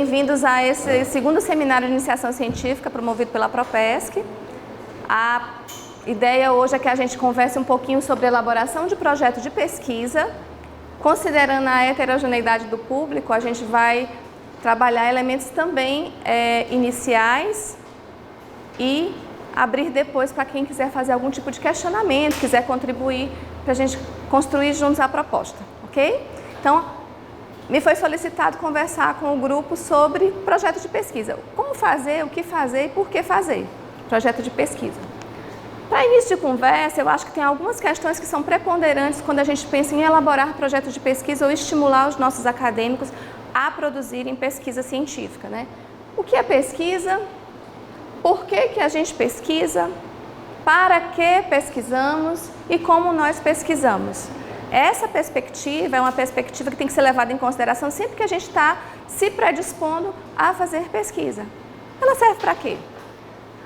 Bem-vindos a esse segundo seminário de iniciação científica promovido pela Propesc. A ideia hoje é que a gente converse um pouquinho sobre a elaboração de projeto de pesquisa. Considerando a heterogeneidade do público, a gente vai trabalhar elementos também iniciais e abrir depois para quem quiser fazer algum tipo de questionamento, quiser contribuir para a gente construir juntos a proposta, ok? Então, me foi solicitado conversar com o grupo sobre projeto de pesquisa. Como fazer, o que fazer e por que fazer projeto de pesquisa. Para início de conversa, eu acho que tem algumas questões que são preponderantes quando a gente pensa em elaborar projetos de pesquisa ou estimular os nossos acadêmicos a produzirem pesquisa científica, né? O que é pesquisa? Por que a gente pesquisa? Para que pesquisamos e como nós pesquisamos? Essa perspectiva é uma perspectiva que tem que ser levada em consideração sempre que a gente está se predispondo a fazer pesquisa. Ela serve para quê?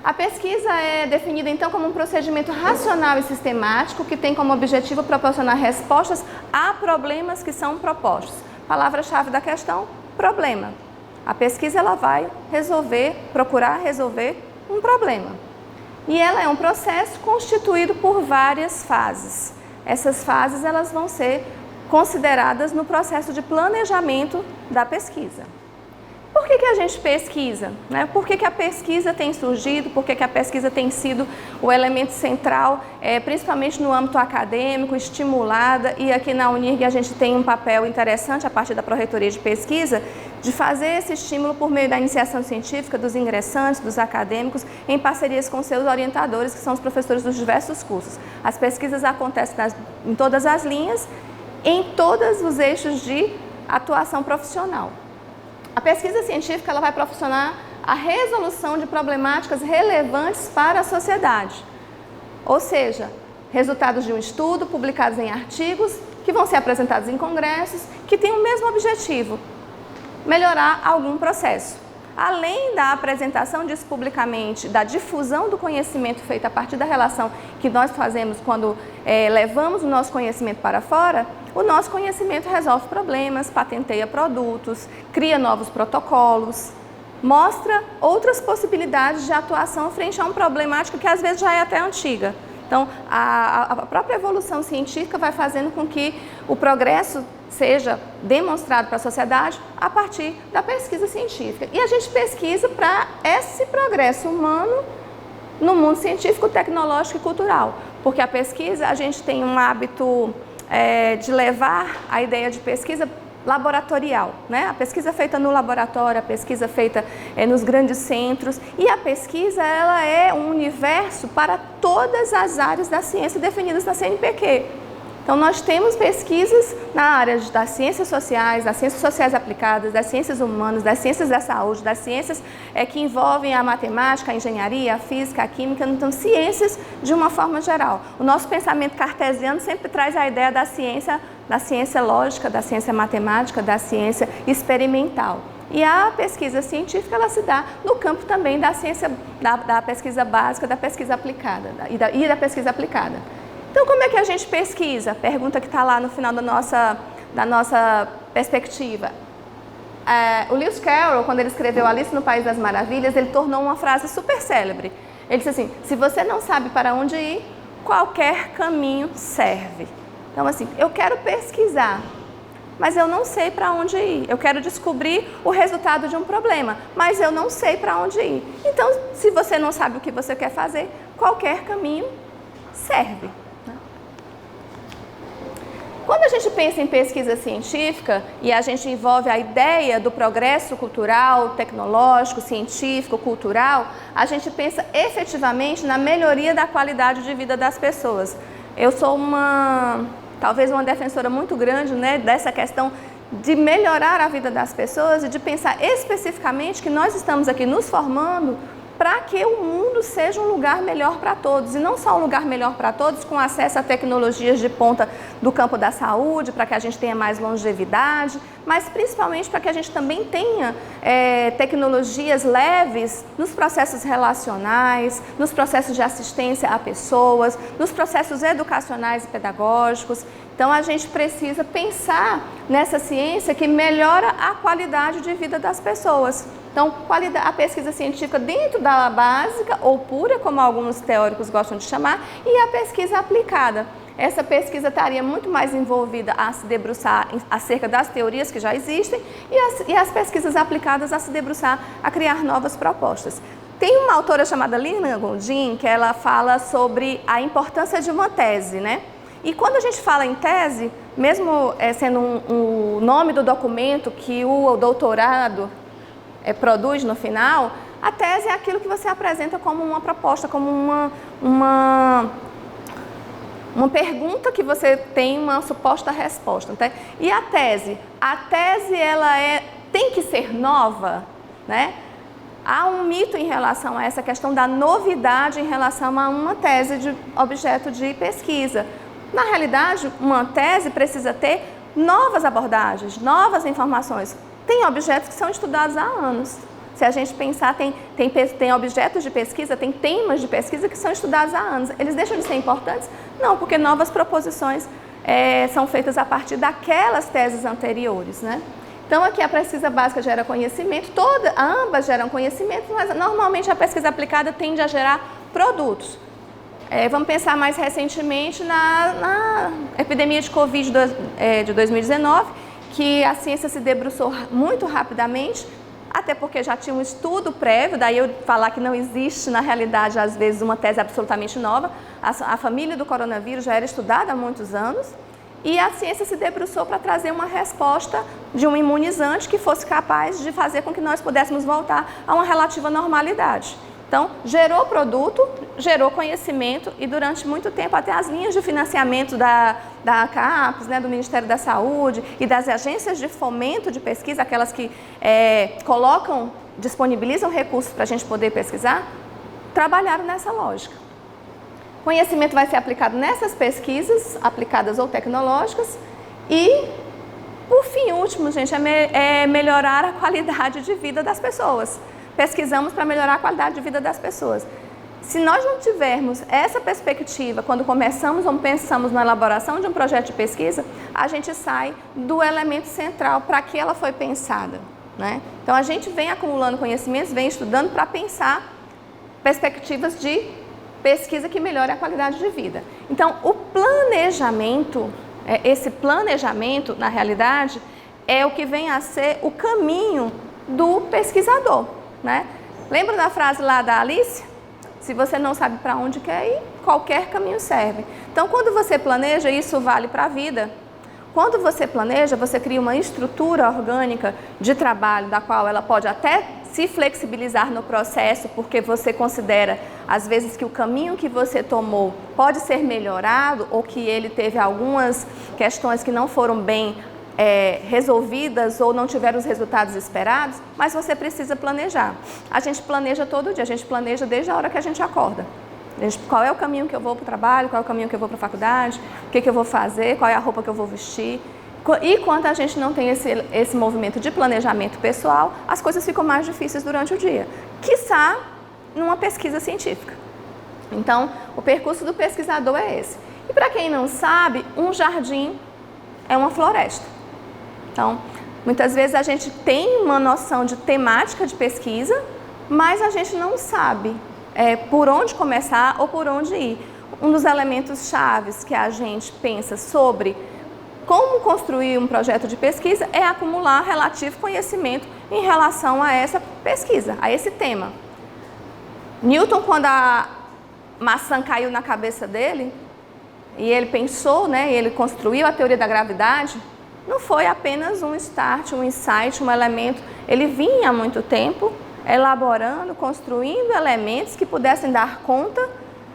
A pesquisa é definida então como um procedimento racional e sistemático que tem como objetivo proporcionar respostas a problemas que são propostos. Palavra-chave da questão, problema. A pesquisa ela vai procurar resolver um problema. E ela é um processo constituído por várias fases. Essas fases elas vão ser consideradas no processo de planejamento da pesquisa. Por que a gente pesquisa? Né? Por que a pesquisa tem surgido? Por que a pesquisa tem sido o elemento central, principalmente no âmbito acadêmico, estimulada? E aqui na Unirg a gente tem um papel interessante, a partir da Pró-Reitoria de Pesquisa, de fazer esse estímulo por meio da iniciação científica, dos ingressantes, dos acadêmicos, em parcerias com seus orientadores, que são os professores dos diversos cursos. As pesquisas acontecem em todas as linhas, em todos os eixos de atuação profissional. A pesquisa científica ela vai proporcionar a resolução de problemáticas relevantes para a sociedade, ou seja, resultados de um estudo publicados em artigos que vão ser apresentados em congressos, que têm o mesmo objetivo, melhorar algum processo. Além da apresentação disso publicamente, da difusão do conhecimento feito a partir da relação que nós fazemos quando levamos o nosso conhecimento para fora, o nosso conhecimento resolve problemas, patenteia produtos, cria novos protocolos, mostra outras possibilidades de atuação frente a uma problemática que às vezes já é até antiga. Então, a própria evolução científica vai fazendo com que o progresso seja demonstrado para a sociedade a partir da pesquisa científica. E a gente pesquisa para esse progresso humano no mundo científico, tecnológico e cultural. Porque a pesquisa, a gente tem um hábito de levar a ideia de pesquisa laboratorial, né? A pesquisa feita no laboratório, a pesquisa feita nos grandes centros, e a pesquisa ela é um universo para todas as áreas da ciência definidas na CNPq. Então nós temos pesquisas na área das ciências sociais aplicadas, das ciências humanas, das ciências da saúde, das ciências que envolvem a matemática, a engenharia, a física, a química, então ciências de uma forma geral. O nosso pensamento cartesiano sempre traz a ideia da ciência lógica, da ciência matemática, da ciência experimental. E a pesquisa científica ela se dá no campo também da ciência, da pesquisa básica, da pesquisa aplicada e da pesquisa aplicada. Então, como é que a gente pesquisa? Pergunta que está lá no final da nossa perspectiva. O Lewis Carroll, quando ele escreveu Alice no País das Maravilhas, ele tornou uma frase super célebre. Ele disse assim, se você não sabe para onde ir, qualquer caminho serve. Então, assim, eu quero pesquisar, mas eu não sei para onde ir. Eu quero descobrir o resultado de um problema, mas eu não sei para onde ir. Então, se você não sabe o que você quer fazer, qualquer caminho serve. Quando a gente pensa em pesquisa científica e a gente envolve a ideia do progresso cultural, tecnológico, científico, cultural, a gente pensa efetivamente na melhoria da qualidade de vida das pessoas. Eu sou talvez uma defensora muito grande, né, dessa questão de melhorar a vida das pessoas e de pensar especificamente que nós estamos aqui nos formando para que o mundo seja um lugar melhor para todos, e não só um lugar melhor para todos, com acesso a tecnologias de ponta do campo da saúde, para que a gente tenha mais longevidade, mas principalmente para que a gente também tenha tecnologias leves nos processos relacionais, nos processos de assistência a pessoas, nos processos educacionais e pedagógicos. Então, a gente precisa pensar nessa ciência que melhora a qualidade de vida das pessoas. Então, a pesquisa científica dentro da básica ou pura, como alguns teóricos gostam de chamar, e a pesquisa aplicada. Essa pesquisa estaria muito mais envolvida a se debruçar acerca das teorias que já existem e as pesquisas aplicadas a se debruçar a criar novas propostas. Tem uma autora chamada Lina Gondin, que ela fala sobre a importância de uma tese, né? E quando a gente fala em tese, mesmo sendo o nome do documento que o doutorado produz no final, a tese é aquilo que você apresenta como uma proposta, como uma pergunta que você tem uma suposta resposta. Tá? E a tese ela tem que ser nova, né? Há um mito em relação a essa questão da novidade em relação a uma tese de objeto de pesquisa. Na realidade, uma tese precisa ter novas abordagens, novas informações. Tem objetos que são estudados há anos. Se a gente pensar, tem objetos de pesquisa, tem temas de pesquisa que são estudados há anos. Eles deixam de ser importantes? Não, porque novas proposições são feitas a partir daquelas teses anteriores, né? Então, aqui a pesquisa básica gera conhecimento, ambas geram conhecimento, mas normalmente a pesquisa aplicada tende a gerar produtos. Vamos pensar mais recentemente na epidemia de Covid de 2019, que a ciência se debruçou muito rapidamente, até porque já tinha um estudo prévio, daí eu falar que não existe, na realidade, às vezes, uma tese absolutamente nova. A família do coronavírus já era estudada há muitos anos, e a ciência se debruçou para trazer uma resposta de um imunizante que fosse capaz de fazer com que nós pudéssemos voltar a uma relativa normalidade. Então, gerou produto, gerou conhecimento e durante muito tempo até as linhas de financiamento da CAPES, né, do Ministério da Saúde e das agências de fomento de pesquisa, aquelas que disponibilizam recursos para a gente poder pesquisar, trabalharam nessa lógica. Conhecimento vai ser aplicado nessas pesquisas, aplicadas ou tecnológicas, e, por fim, último, gente, é melhorar a qualidade de vida das pessoas. Pesquisamos para melhorar a qualidade de vida das pessoas. Se nós não tivermos essa perspectiva, quando começamos ou pensamos na elaboração de um projeto de pesquisa, a gente sai do elemento central para que ela foi pensada, né? Então, a gente vem acumulando conhecimentos, vem estudando para pensar perspectivas de pesquisa que melhore a qualidade de vida. Então, o planejamento, esse planejamento, na realidade, é o que vem a ser o caminho do pesquisador, né? Lembra da frase lá da Alice? Se você não sabe para onde quer ir, qualquer caminho serve. Então, quando você planeja, isso vale para a vida. Quando você planeja, você cria uma estrutura orgânica de trabalho, da qual ela pode até se flexibilizar no processo, porque você considera, às vezes, que o caminho que você tomou pode ser melhorado ou que ele teve algumas questões que não foram bem resolvidas ou não tiveram os resultados esperados, mas você precisa planejar. A gente planeja todo dia, a gente planeja desde a hora que a gente acorda. Qual é o caminho que eu vou para o trabalho, qual é o caminho que eu vou para a faculdade, o que eu vou fazer, qual é a roupa que eu vou vestir. E quando a gente não tem esse movimento de planejamento pessoal, as coisas ficam mais difíceis durante o dia. Quiçá numa pesquisa científica. Então, o percurso do pesquisador é esse. E para quem não sabe, um jardim é uma floresta. Então, muitas vezes a gente tem uma noção de temática de pesquisa, mas a gente não sabe por onde começar ou por onde ir. Um dos elementos chaves que a gente pensa sobre como construir um projeto de pesquisa é acumular relativo conhecimento em relação a essa pesquisa, a esse tema. Newton, quando a maçã caiu na cabeça dele, e ele pensou, né, e ele construiu a teoria da gravidade, não foi apenas um start, um insight, um elemento. Ele vinha há muito tempo elaborando, construindo elementos que pudessem dar conta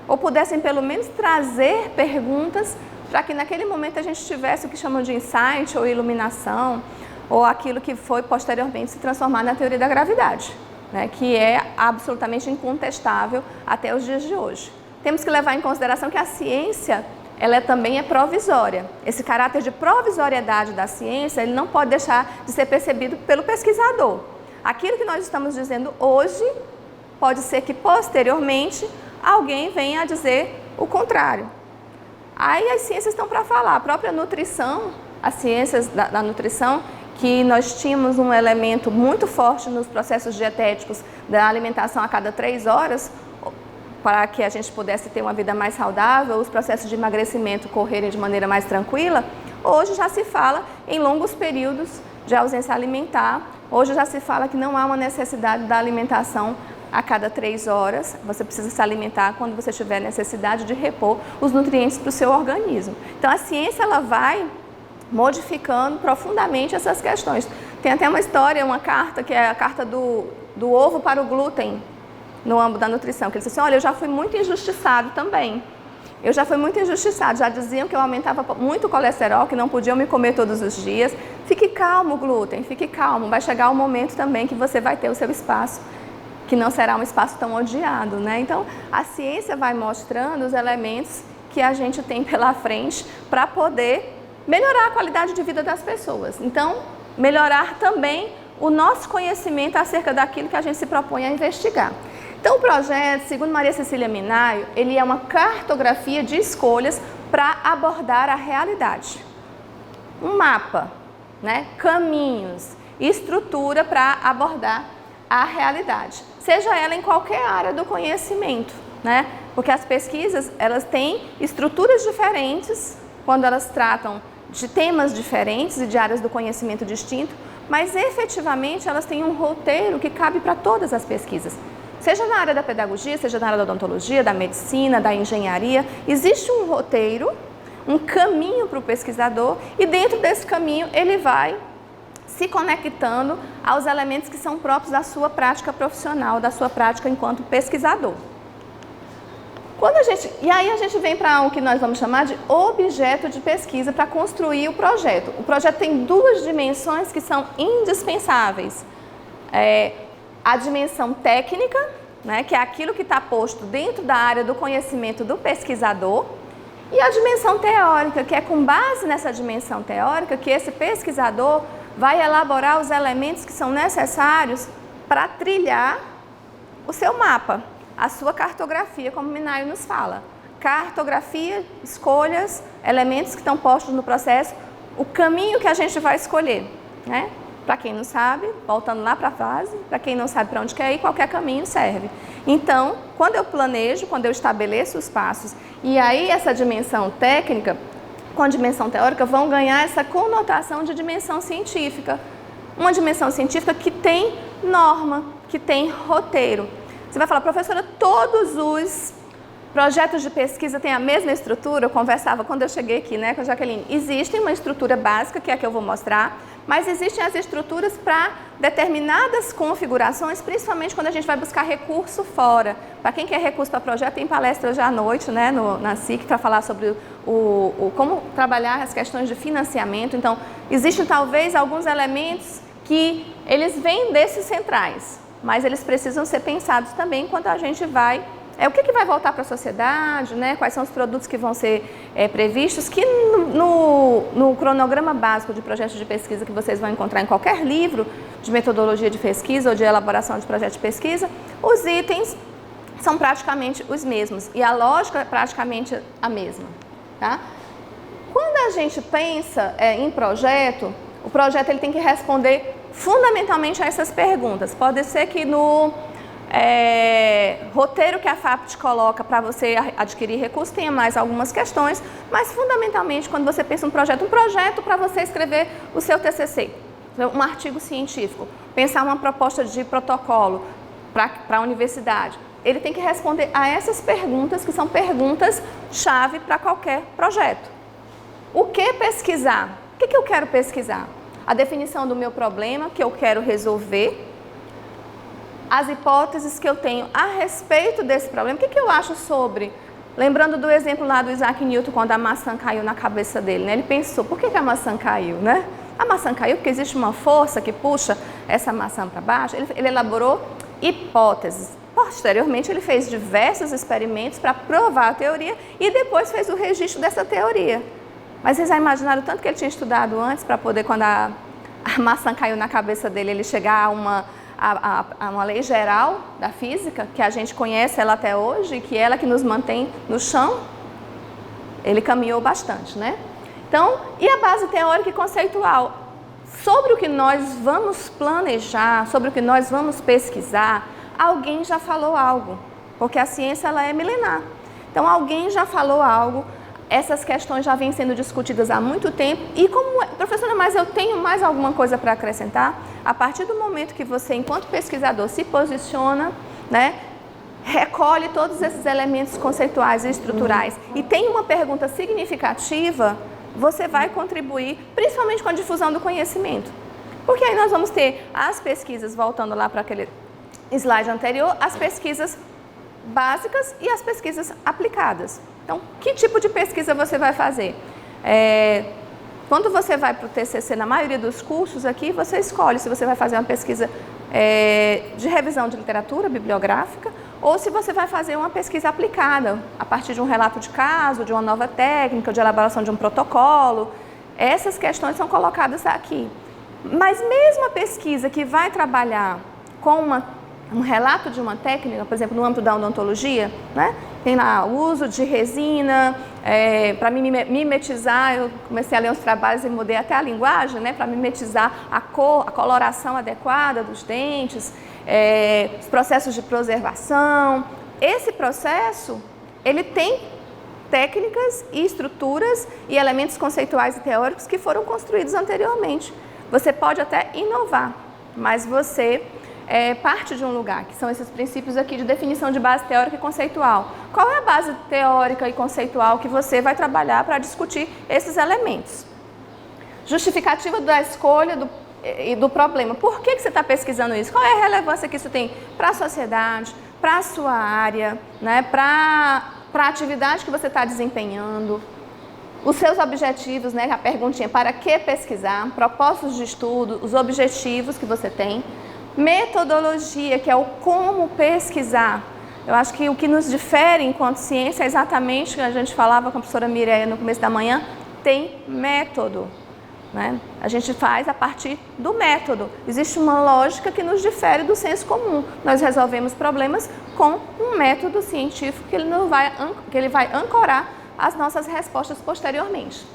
ou pudessem pelo menos trazer perguntas para que naquele momento a gente tivesse o que chamam de insight ou iluminação ou aquilo que foi posteriormente se transformar na teoria da gravidade. né, que é absolutamente incontestável até os dias de hoje. Temos que levar em consideração que a ciência ela também é provisória. Esse caráter de provisoriedade da ciência, ele não pode deixar de ser percebido pelo pesquisador. Aquilo que nós estamos dizendo hoje, pode ser que posteriormente alguém venha a dizer o contrário. Aí as ciências estão para falar. A própria nutrição, as ciências da nutrição, que nós tínhamos um elemento muito forte nos processos dietéticos da alimentação a cada 3 horas, para que a gente pudesse ter uma vida mais saudável, os processos de emagrecimento correrem de maneira mais tranquila, hoje já se fala em longos períodos de ausência alimentar, hoje já se fala que não há uma necessidade da alimentação a cada 3 horas, você precisa se alimentar quando você tiver necessidade de repor os nutrientes para o seu organismo. Então a ciência ela vai modificando profundamente essas questões. Tem até uma história, uma carta, que é a carta do ovo para o glúten, no âmbito da nutrição, que ele disse assim, olha, eu já fui muito injustiçado também. Eu já fui muito injustiçado, já diziam que eu aumentava muito o colesterol, que não podiam me comer todos os dias. Fique calmo, glúten, fique calmo. Vai chegar o momento também que você vai ter o seu espaço, que não será um espaço tão odiado, né? Então, a ciência vai mostrando os elementos que a gente tem pela frente para poder melhorar a qualidade de vida das pessoas. Então, melhorar também o nosso conhecimento acerca daquilo que a gente se propõe a investigar. Então, o projeto, segundo Maria Cecília Minaio, ele é uma cartografia de escolhas para abordar a realidade. Um mapa, né? Caminhos, estrutura para abordar a realidade, seja ela em qualquer área do conhecimento, né? Porque as pesquisas, elas têm estruturas diferentes quando elas tratam de temas diferentes e de áreas do conhecimento distinto, mas efetivamente elas têm um roteiro que cabe para todas as pesquisas. Seja na área da pedagogia, seja na área da odontologia, da medicina, da engenharia, existe um roteiro, um caminho para o pesquisador e dentro desse caminho ele vai se conectando aos elementos que são próprios da sua prática profissional, da sua prática enquanto pesquisador. E aí a gente vem para o que nós vamos chamar de objeto de pesquisa para construir o projeto. O projeto tem 2 dimensões que são indispensáveis. A dimensão técnica, né, que é aquilo que está posto dentro da área do conhecimento do pesquisador, e a dimensão teórica, que é com base nessa dimensão teórica que esse pesquisador vai elaborar os elementos que são necessários para trilhar o seu mapa, a sua cartografia, como Minaio nos fala. Cartografia, escolhas, elementos que estão postos no processo, o caminho que a gente vai escolher, né? Para quem não sabe, voltando lá para a frase, para quem não sabe para onde quer ir, qualquer caminho serve. Então, quando eu planejo, quando eu estabeleço os passos, e aí essa dimensão técnica com a dimensão teórica vão ganhar essa conotação de dimensão científica. Uma dimensão científica que tem norma, que tem roteiro. Você vai falar, professora, todos os projetos de pesquisa têm a mesma estrutura? Eu conversava quando eu cheguei aqui, né, com a Jaqueline. Existe uma estrutura básica, que é a que eu vou mostrar, mas existem as estruturas para determinadas configurações, principalmente quando a gente vai buscar recurso fora. Para quem quer recurso para projeto, tem palestra hoje à noite, né, na SIC, para falar sobre como trabalhar as questões de financiamento. Então, existem talvez alguns elementos que eles vêm desses centrais, mas eles precisam ser pensados também enquanto a gente vai... o que vai voltar para a sociedade, né? Quais são os produtos que vão ser previstos, que no cronograma básico de projetos de pesquisa que vocês vão encontrar em qualquer livro de metodologia de pesquisa ou de elaboração de projeto de pesquisa, os itens são praticamente os mesmos e a lógica é praticamente a mesma. Tá? Quando a gente pensa em projeto, o projeto ele tem que responder fundamentalmente a essas perguntas. Pode ser que no roteiro que a FAPT coloca para você adquirir recursos tenha mais algumas questões, mas fundamentalmente quando você pensa um projeto para você escrever o seu TCC, um artigo científico, pensar uma proposta de protocolo para a universidade, ele tem que responder a essas perguntas que são perguntas-chave para qualquer projeto. O que pesquisar? O que eu quero pesquisar? A definição do meu problema que eu quero resolver, as hipóteses que eu tenho a respeito desse problema, o que eu acho sobre... Lembrando do exemplo lá do Isaac Newton, quando a maçã caiu na cabeça dele, né? Ele pensou, por que a maçã caiu, né? A maçã caiu porque existe uma força que puxa essa maçã para baixo. Ele elaborou hipóteses. Posteriormente, ele fez diversos experimentos para provar a teoria e depois fez o registro dessa teoria. Mas vocês já imaginaram o tanto que ele tinha estudado antes para poder, quando a maçã caiu na cabeça dele, ele chegar a uma lei geral da física, que a gente conhece ela até hoje, que é ela que nos mantém no chão? Ele caminhou bastante, né? Então, e a base teórica e conceitual? Sobre o que nós vamos planejar, sobre o que nós vamos pesquisar, alguém já falou algo, porque a ciência ela é milenar. Então, alguém já falou algo, essas questões já vêm sendo discutidas há muito tempo. E como, professora, mas eu tenho mais alguma coisa para acrescentar? A partir do momento que você, enquanto pesquisador, se posiciona, né, recolhe todos esses elementos conceituais e estruturais e tem uma pergunta significativa, você vai contribuir, principalmente com a difusão do conhecimento. Porque aí nós vamos ter as pesquisas, voltando lá para aquele slide anterior, as pesquisas básicas e as pesquisas aplicadas. Então, que tipo de pesquisa você vai fazer? Quando você vai para o TCC, na maioria dos cursos aqui, você escolhe se você vai fazer uma pesquisa de revisão de literatura bibliográfica ou se você vai fazer uma pesquisa aplicada, a partir de um relato de caso, de uma nova técnica, de elaboração de um protocolo. Essas questões são colocadas aqui. Mas mesmo a pesquisa que vai trabalhar com um relato de uma técnica, por exemplo, no âmbito da odontologia, né? Tem lá o uso de resina, para mimetizar, eu comecei a ler uns trabalhos e mudei até a linguagem, né? Para mimetizar a cor, a coloração adequada dos dentes, os processos de preservação. Esse processo, ele tem técnicas e estruturas e elementos conceituais e teóricos que foram construídos anteriormente. Você pode até inovar, mas você parte de um lugar, que são esses princípios aqui de definição de base teórica e conceitual. Qual é a base teórica e conceitual que você vai trabalhar para discutir esses elementos? Justificativa da escolha e do problema. Por que você está pesquisando isso? Qual é a relevância que isso tem para a sociedade, para a sua área, né? Para a atividade que você está desempenhando? Os seus objetivos, né? A perguntinha, para que pesquisar? Propósitos de estudo, os objetivos que você tem. Metodologia, que é o como pesquisar. Eu acho que o que nos difere enquanto ciência é exatamente o que a gente falava com a professora Mireia no começo da manhã, tem método, né? A gente faz a partir do método. Existe uma lógica que nos difere do senso comum. Nós resolvemos problemas com um método científico que ele vai ancorar as nossas respostas posteriormente.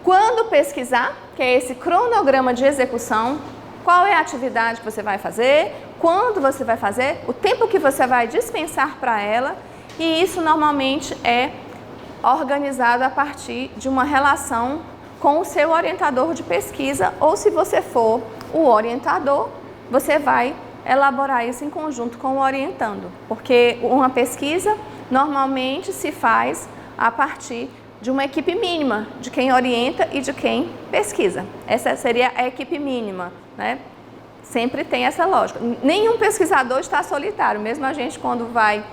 Quando pesquisar, que é esse cronograma de execução, qual é a atividade que você vai fazer, quando você vai fazer, o tempo que você vai dispensar para ela, e isso normalmente é organizado a partir de uma relação com o seu orientador de pesquisa, ou se você for o orientador, você vai elaborar isso em conjunto com o orientando, porque uma pesquisa normalmente se faz a partir de uma equipe mínima, de quem orienta e de quem pesquisa. Essa seria a equipe mínima, né? Sempre tem essa lógica. Nenhum pesquisador está solitário, mesmo a gente quando vai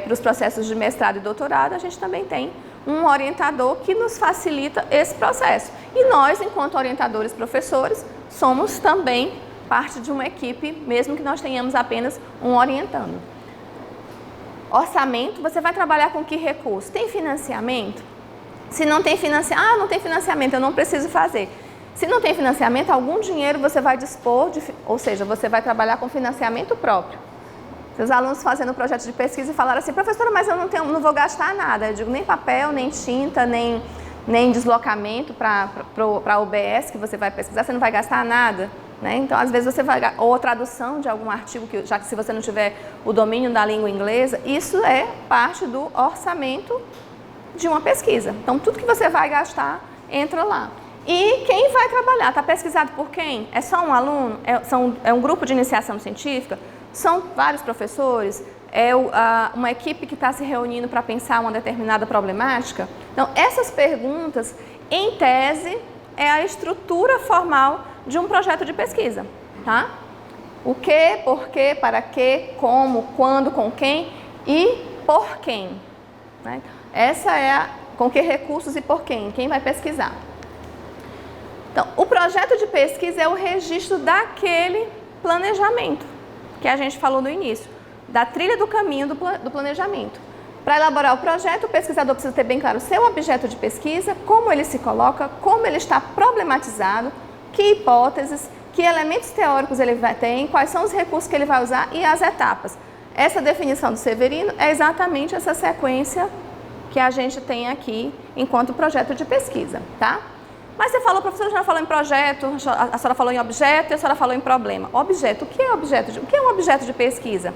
para os processos de mestrado e doutorado, a gente também tem um orientador que nos facilita esse processo. E nós, enquanto orientadores professores, somos também parte de uma equipe, mesmo que nós tenhamos apenas um orientando. Orçamento, você vai trabalhar com que recurso? Tem financiamento? Se não tem financiamento, não tem financiamento, eu não preciso fazer. Se não tem financiamento, algum dinheiro você vai dispor, ou seja, você vai trabalhar com financiamento próprio. Seus alunos fazendo projeto de pesquisa e falaram assim, professora, mas eu não vou gastar nada. Eu digo, nem papel, nem tinta, nem deslocamento para a UBS que você vai pesquisar, você não vai gastar nada. Né? Então, às vezes você vai, ou tradução de algum artigo, já que se você não tiver o domínio da língua inglesa, isso é parte do orçamento de uma pesquisa. Então, tudo que você vai gastar, entra lá. E quem vai trabalhar? Está pesquisado por quem? É só um aluno? É um grupo de iniciação científica? São vários professores? É uma equipe que está se reunindo para pensar uma determinada problemática? Então, essas perguntas, em tese, é a estrutura formal de um projeto de pesquisa, tá? O que, por quê, para quê, como, quando, com quem e por quem. Né? Essa é com que recursos e por quem vai pesquisar. Então, o projeto de pesquisa é o registro daquele planejamento. que a gente falou no início, da trilha do caminho do planejamento. Para elaborar o projeto, o pesquisador precisa ter bem claro o seu objeto de pesquisa, como ele se coloca, como ele está problematizado, que hipóteses, que elementos teóricos ele tem, quais são os recursos que ele vai usar e as etapas. Essa definição do Severino é exatamente essa sequência que a gente tem aqui enquanto projeto de pesquisa, tá? Mas você falou, professora, já falou em projeto, a senhora falou em objeto e a senhora falou em problema. Objeto, o que é objeto? O que é um objeto de pesquisa?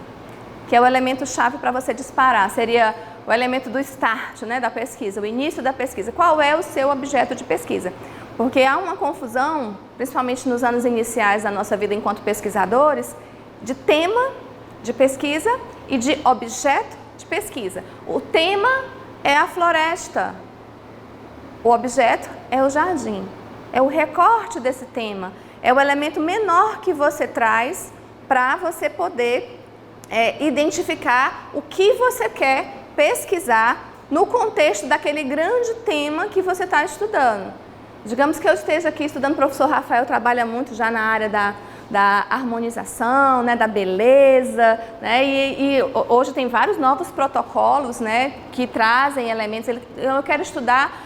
Que é o elemento-chave para você disparar, seria o elemento do start, né, da pesquisa, o início da pesquisa. Qual é o seu objeto de pesquisa? Porque há uma confusão, principalmente nos anos iniciais da nossa vida enquanto pesquisadores, de tema de pesquisa e de objeto de pesquisa. O tema é a floresta, o objeto é o jardim, é o recorte desse tema, é o elemento menor que você traz para você poder identificar o que você quer pesquisar no contexto daquele grande tema que você está estudando. Digamos que eu esteja aqui estudando, o professor Rafael trabalha muito já na área da harmonização, né, da beleza, né, e hoje tem vários novos protocolos, né, que trazem elementos. Eu quero estudar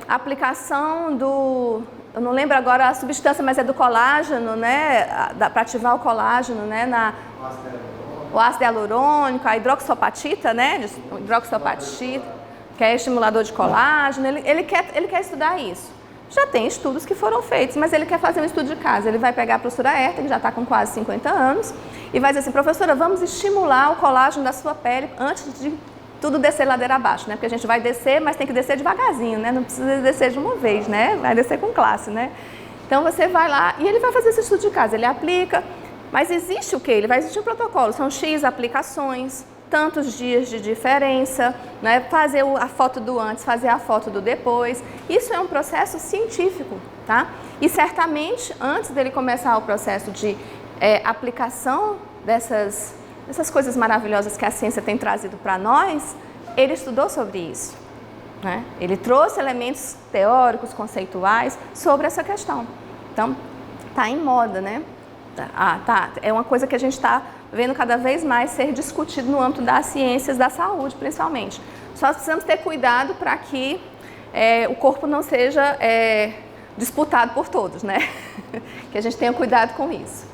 a aplicação eu não lembro agora a substância, mas é do colágeno, né, para ativar o colágeno, né, o ácido hialurônico, a hidroxopatita, né, hidroxopatita, que é estimulador de colágeno, ele quer estudar isso. Já tem estudos que foram feitos, mas ele quer fazer um estudo de casa. Ele vai pegar a professora Herta, que já está com quase 50 anos, e vai dizer assim, professora, vamos estimular o colágeno da sua pele antes de tudo descer ladeira abaixo, né? Porque a gente vai descer, mas tem que descer devagarzinho, né? Não precisa descer de uma vez, né? Vai descer com classe, né? Então você vai lá e ele vai fazer esse estudo de casa, ele aplica, mas existe o quê? Ele vai existir um protocolo, são X aplicações, tantos dias de diferença, né? Fazer a foto do antes, fazer a foto do depois. Isso é um processo científico, tá? E certamente, antes dele começar o processo de aplicação dessas coisas maravilhosas que a ciência tem trazido para nós, ele estudou sobre isso, né? Ele trouxe elementos teóricos, conceituais sobre essa questão. Então, está em moda, né? É uma coisa que a gente está vendo cada vez mais ser discutido no âmbito das ciências da saúde, principalmente. Só precisamos ter cuidado para que o corpo não seja disputado por todos, né? Que a gente tenha cuidado com isso.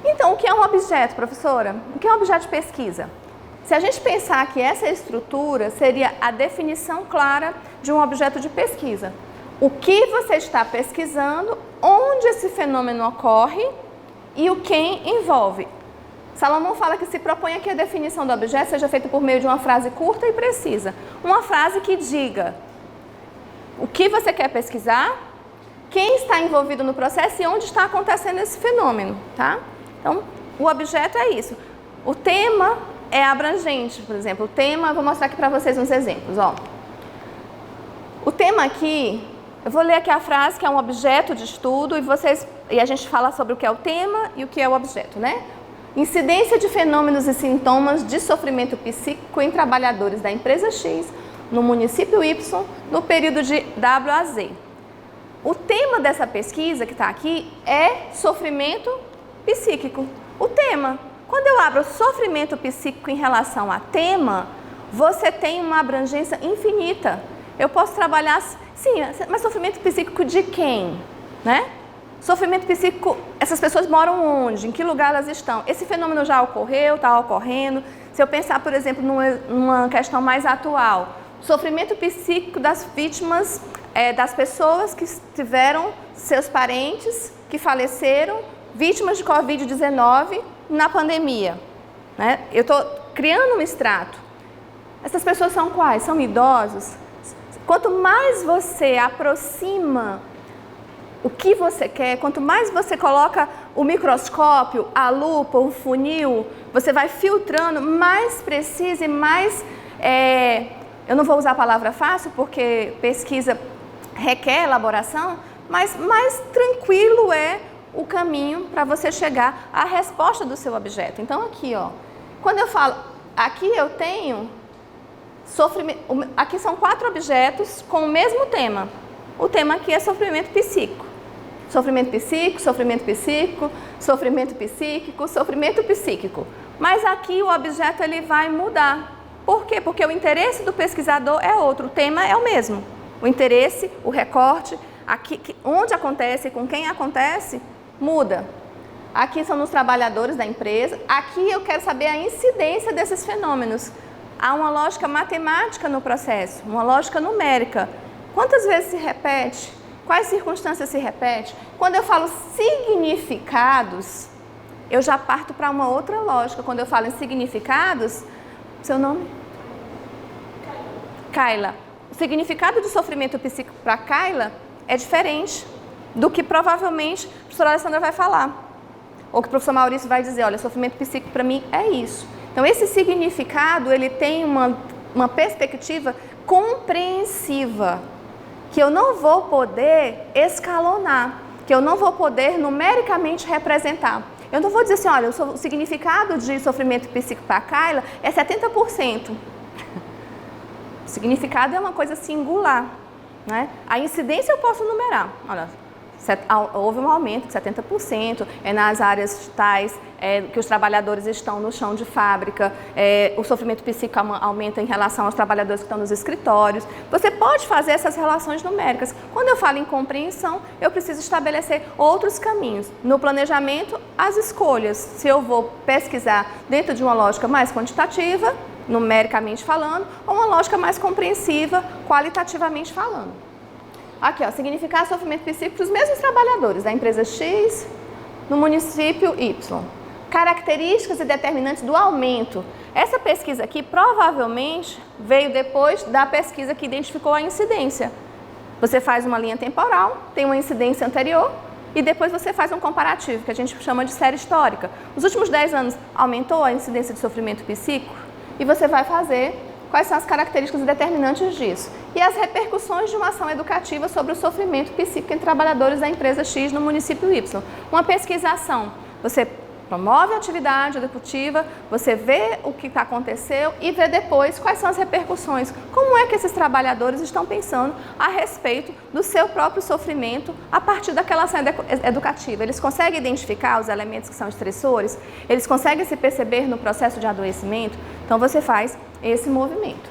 Então, o que é um objeto, professora? O que é um objeto de pesquisa? Se a gente pensar que essa estrutura seria a definição clara de um objeto de pesquisa. O que você está pesquisando, onde esse fenômeno ocorre e o quem envolve. Salomão fala que se propõe que a definição do objeto seja feita por meio de uma frase curta e precisa. Uma frase que diga o que você quer pesquisar, quem está envolvido no processo e onde está acontecendo esse fenômeno, tá? Então, o objeto é isso. O tema é abrangente, por exemplo. O tema, vou mostrar aqui para vocês uns exemplos, ó. O tema aqui, eu vou ler aqui a frase que é um objeto de estudo e a gente fala sobre o que é o tema e o que é o objeto, né? Incidência de fenômenos e sintomas de sofrimento psíquico em trabalhadores da empresa X, no município Y, no período de W a Z. O tema dessa pesquisa que está aqui é sofrimento psíquico. O tema. Quando eu abro sofrimento psíquico em relação a tema, você tem uma abrangência infinita. Eu posso trabalhar, sim, mas sofrimento psíquico de quem? Né? Sofrimento psíquico, essas pessoas moram onde? Em que lugar elas estão? Esse fenômeno já ocorreu, está ocorrendo? Se eu pensar, por exemplo, numa questão mais atual, sofrimento psíquico das vítimas, das pessoas que tiveram seus parentes que faleceram, vítimas de Covid-19 na pandemia, né? Eu estou criando um extrato. Essas pessoas são quais? São idosos? Quanto mais você aproxima o que você quer, quanto mais você coloca o microscópio, a lupa, o funil, você vai filtrando, mais preciso e mais... eu não vou usar a palavra fácil, porque pesquisa requer elaboração, mas mais tranquilo é o caminho para você chegar à resposta do seu objeto. Então, aqui, ó, quando eu falo, aqui eu tenho sofrimento, aqui são 4 objetos com o mesmo tema. O tema aqui é sofrimento psíquico. Sofrimento psíquico, sofrimento psíquico, sofrimento psíquico, sofrimento psíquico. Mas aqui o objeto ele vai mudar. Por quê? Porque o interesse do pesquisador é outro, o tema é o mesmo. O interesse, o recorte, aqui, onde acontece, com quem acontece, muda. Aqui são nos trabalhadores da empresa, aqui eu quero saber a incidência desses fenômenos. Há uma lógica matemática no processo, uma lógica numérica. Quantas vezes se repete? Quais circunstâncias se repete? Quando eu falo significados, eu já parto para uma outra lógica. Quando eu falo em significados, seu nome? Kaila. O significado de sofrimento psíquico para Kaila é diferente do que provavelmente a professora Alessandra vai falar. Ou que o professor Maurício vai dizer, olha, sofrimento psíquico para mim é isso. Então, esse significado, ele tem uma perspectiva compreensiva, que eu não vou poder escalonar, que eu não vou poder numericamente representar. Eu não vou dizer assim, olha, o significado de sofrimento psíquico para a Kaila é 70%. O significado é uma coisa singular, né? A incidência eu posso numerar. Olha, houve um aumento de 70%, nas áreas tais que os trabalhadores estão no chão de fábrica, o sofrimento psíquico aumenta em relação aos trabalhadores que estão nos escritórios. Você pode fazer essas relações numéricas. Quando eu falo em compreensão, eu preciso estabelecer outros caminhos. No planejamento, as escolhas. Se eu vou pesquisar dentro de uma lógica mais quantitativa, numericamente falando, ou uma lógica mais compreensiva, qualitativamente falando. Aqui, ó, significado sofrimento psíquico para os mesmos trabalhadores da empresa X no município Y. Características e determinantes do aumento. Essa pesquisa aqui provavelmente veio depois da pesquisa que identificou a incidência. Você faz uma linha temporal, tem uma incidência anterior e depois você faz um comparativo, que a gente chama de série histórica. Os últimos 10 anos aumentou a incidência de sofrimento psíquico e você vai fazer quais são as características e determinantes disso. E as repercussões de uma ação educativa sobre o sofrimento psíquico em trabalhadores da empresa X no município Y. Uma pesquisação, você promove a atividade educativa, você vê o que aconteceu e vê depois quais são as repercussões. Como é que esses trabalhadores estão pensando a respeito do seu próprio sofrimento a partir daquela ação educativa. Eles conseguem identificar os elementos que são estressores? Eles conseguem se perceber no processo de adoecimento? Então você faz esse movimento.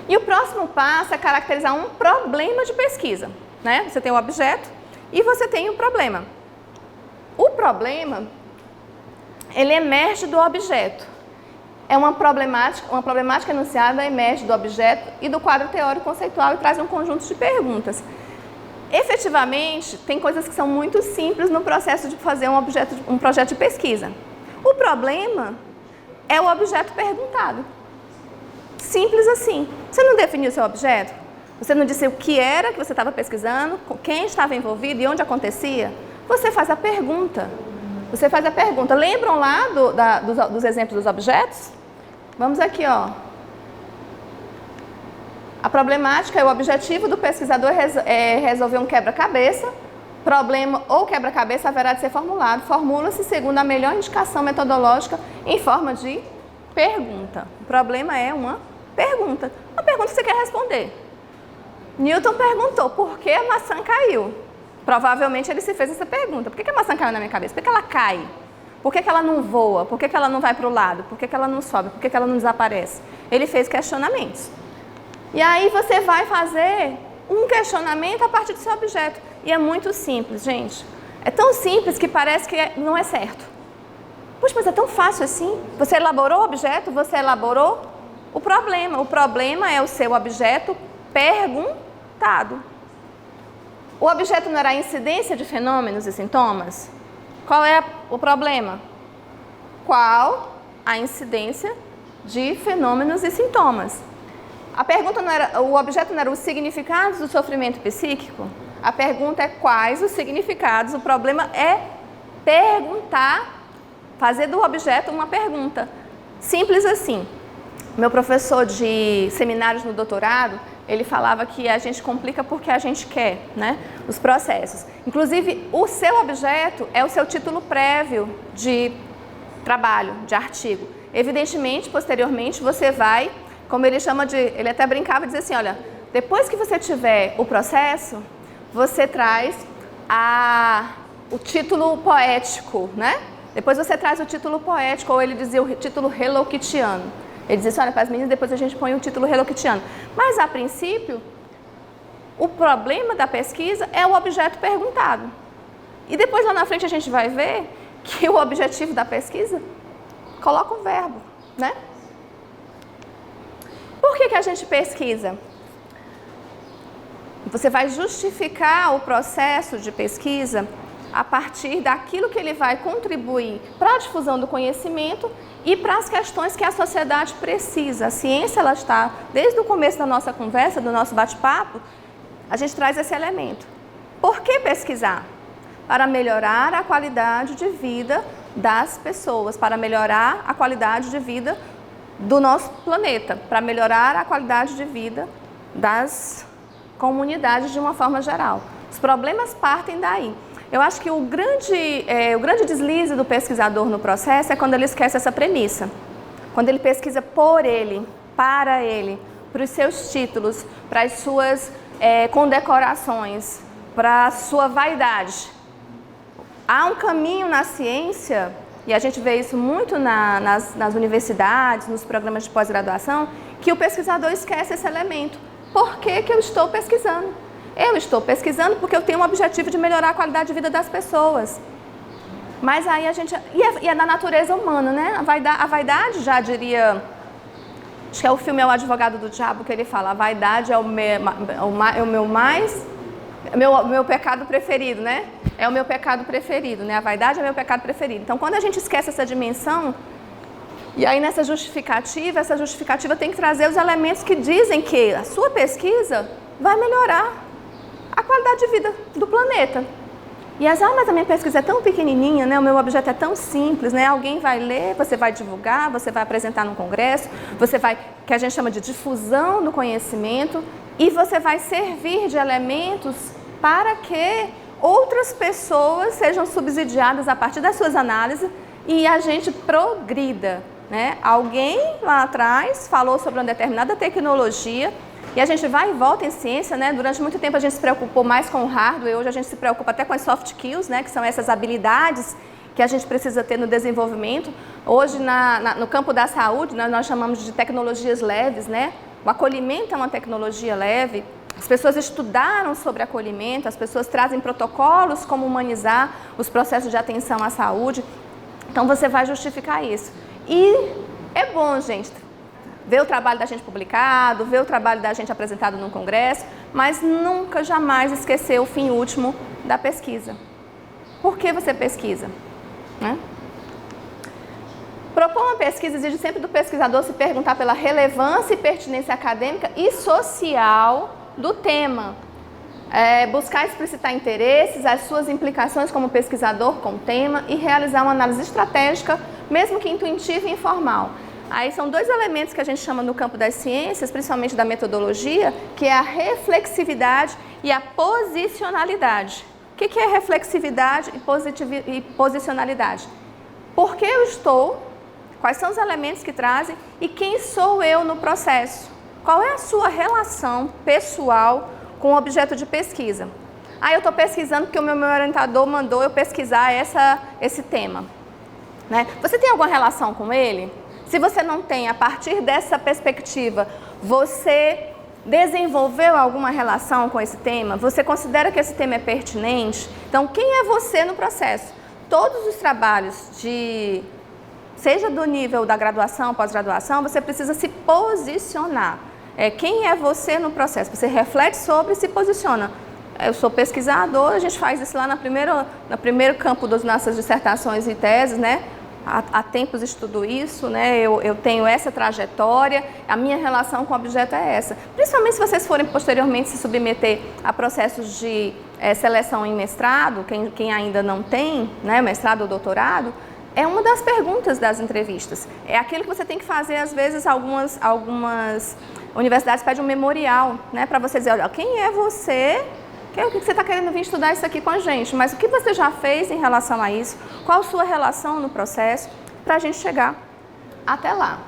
E o próximo passo é caracterizar um problema de pesquisa, né? Você tem o objeto e você tem o problema. O problema, ele emerge do objeto. É uma problemática enunciada emerge do objeto e do quadro teórico conceitual e traz um conjunto de perguntas. Efetivamente, tem coisas que são muito simples no processo de fazer um projeto de pesquisa. O problema é o objeto perguntado. Simples assim. Você não definiu o seu objeto? Você não disse o que era que você estava pesquisando, quem estava envolvido e onde acontecia? Você faz a pergunta. Você faz a pergunta. Lembram lá dos exemplos dos objetos? Vamos aqui, ó. A problemática é o objetivo do pesquisador resolver um quebra-cabeça. Problema ou quebra-cabeça haverá de ser formulado. Formula-se segundo a melhor indicação metodológica em forma de pergunta. O problema é uma pergunta. Uma pergunta que você quer responder. Newton perguntou por que a maçã caiu. Provavelmente ele se fez essa pergunta. Por que a maçã caiu na minha cabeça? Por que ela cai? Por que ela não voa? Por que ela não vai para o lado? Por que ela não sobe? Por que ela não desaparece? Ele fez questionamentos. E aí você vai fazer um questionamento a partir do seu objeto. E é muito simples, gente. É tão simples que parece que não é certo. Puxa, mas é tão fácil assim. Você elaborou o objeto, você elaborou o problema. O problema é o seu objeto perguntado. O objeto não era a incidência de fenômenos e sintomas? Qual é o problema? Qual a incidência de fenômenos e sintomas? A pergunta não era, o objeto não era os significados do sofrimento psíquico? A pergunta é quais os significados. O problema é perguntar, fazer do objeto uma pergunta. Simples assim. Meu professor de seminários no doutorado, ele falava que a gente complica porque a gente quer, né? Os processos. Inclusive, o seu objeto é o seu título prévio de trabalho, de artigo. Evidentemente, posteriormente, você vai, como ele chama de, ele até brincava e dizia assim, olha, depois que você tiver o processo, você traz o título poético, né? Depois você traz o título poético, ou ele dizia o título Hello Kittiano. Ele dizia assim, olha, para as meninas, depois a gente põe o título Hello Kittiano. Mas, a princípio, o problema da pesquisa é o objeto perguntado. E depois, lá na frente, a gente vai ver que o objetivo da pesquisa coloca o verbo, né? Por que a gente pesquisa? Você vai justificar o processo de pesquisa a partir daquilo que ele vai contribuir para a difusão do conhecimento e para as questões que a sociedade precisa. A ciência, ela está, desde o começo da nossa conversa, do nosso bate-papo, a gente traz esse elemento. Por que pesquisar? Para melhorar a qualidade de vida das pessoas, para melhorar a qualidade de vida do nosso planeta, para melhorar a qualidade de vida das comunidades de uma forma geral. Os problemas partem daí. Eu acho que o grande deslize do pesquisador no processo é quando ele esquece essa premissa. Quando ele pesquisa por ele, para os seus títulos, para as suas condecorações, para a sua vaidade. Há um caminho na ciência, e a gente vê isso muito nas universidades, nos programas de pós-graduação, que o pesquisador esquece esse elemento. Por que eu estou pesquisando? Eu estou pesquisando porque eu tenho um objetivo de melhorar a qualidade de vida das pessoas. Mas aí a gente... E é da natureza humana, né? A vaidade, já diria... Acho que é o filme É o Advogado do Diabo, que ele fala, a vaidade é o meu pecado preferido, né? É o meu pecado preferido, né? A vaidade é o meu pecado preferido. Então, quando a gente esquece essa dimensão, e aí essa justificativa tem que trazer os elementos que dizem que a sua pesquisa vai melhorar a qualidade de vida do planeta. E mas a minha pesquisa é tão pequenininha, né? O meu objeto é tão simples, né? Alguém vai ler, você vai divulgar, você vai apresentar num congresso, você vai, que a gente chama de difusão do conhecimento, e você vai servir de elementos para que outras pessoas sejam subsidiadas a partir das suas análises e a gente progrida, né? Alguém lá atrás falou sobre uma determinada tecnologia e a gente vai e volta em ciência, né? Durante muito tempo a gente se preocupou mais com o hardware, hoje a gente se preocupa até com as soft skills, né? Que são essas habilidades que a gente precisa ter no desenvolvimento. Hoje, no campo da saúde, nós chamamos de tecnologias leves, né? O acolhimento é uma tecnologia leve. As pessoas estudaram sobre acolhimento, as pessoas trazem protocolos como humanizar os processos de atenção à saúde. Então, você vai justificar isso. E é bom, gente, ver o trabalho da gente publicado, ver o trabalho da gente apresentado num congresso, mas nunca, jamais esquecer o fim último da pesquisa. Por que você pesquisa? Né? Propor uma pesquisa exige sempre do pesquisador se perguntar pela relevância e pertinência acadêmica e social do tema. Buscar explicitar interesses, as suas implicações como pesquisador com o tema e realizar uma análise estratégica, mesmo que intuitiva e informal. Aí são dois elementos que a gente chama no campo das ciências, principalmente da metodologia, que é a reflexividade e a posicionalidade. O que é reflexividade e posicionalidade? Por que eu estou? Quais são os elementos que trazem? E quem sou eu no processo? Qual é a sua relação pessoal com o objeto de pesquisa? Eu estou pesquisando porque o meu orientador mandou eu pesquisar esse tema. Né? Você tem alguma relação com ele? Se você não tem, a partir dessa perspectiva, você desenvolveu alguma relação com esse tema? Você considera que esse tema é pertinente? Então, quem é você no processo? Todos os trabalhos, seja do nível da graduação, pós-graduação, você precisa se posicionar. Quem é você no processo? Você reflete sobre e se posiciona. Eu sou pesquisador, a gente faz isso lá no primeiro campo das nossas dissertações e teses, né? Há tempos estudo isso, né? Eu tenho essa trajetória, a minha relação com o objeto é essa. Principalmente se vocês forem posteriormente se submeter a processos de seleção em mestrado, quem ainda não tem, né, mestrado ou doutorado, é uma das perguntas das entrevistas. É aquilo que você tem que fazer, às vezes, algumas universidades pedem um memorial, né, para você dizer, olha, quem é você? O que você está querendo vir estudar isso aqui com a gente? Mas o que você já fez em relação a isso? Qual a sua relação no processo para a gente chegar até lá?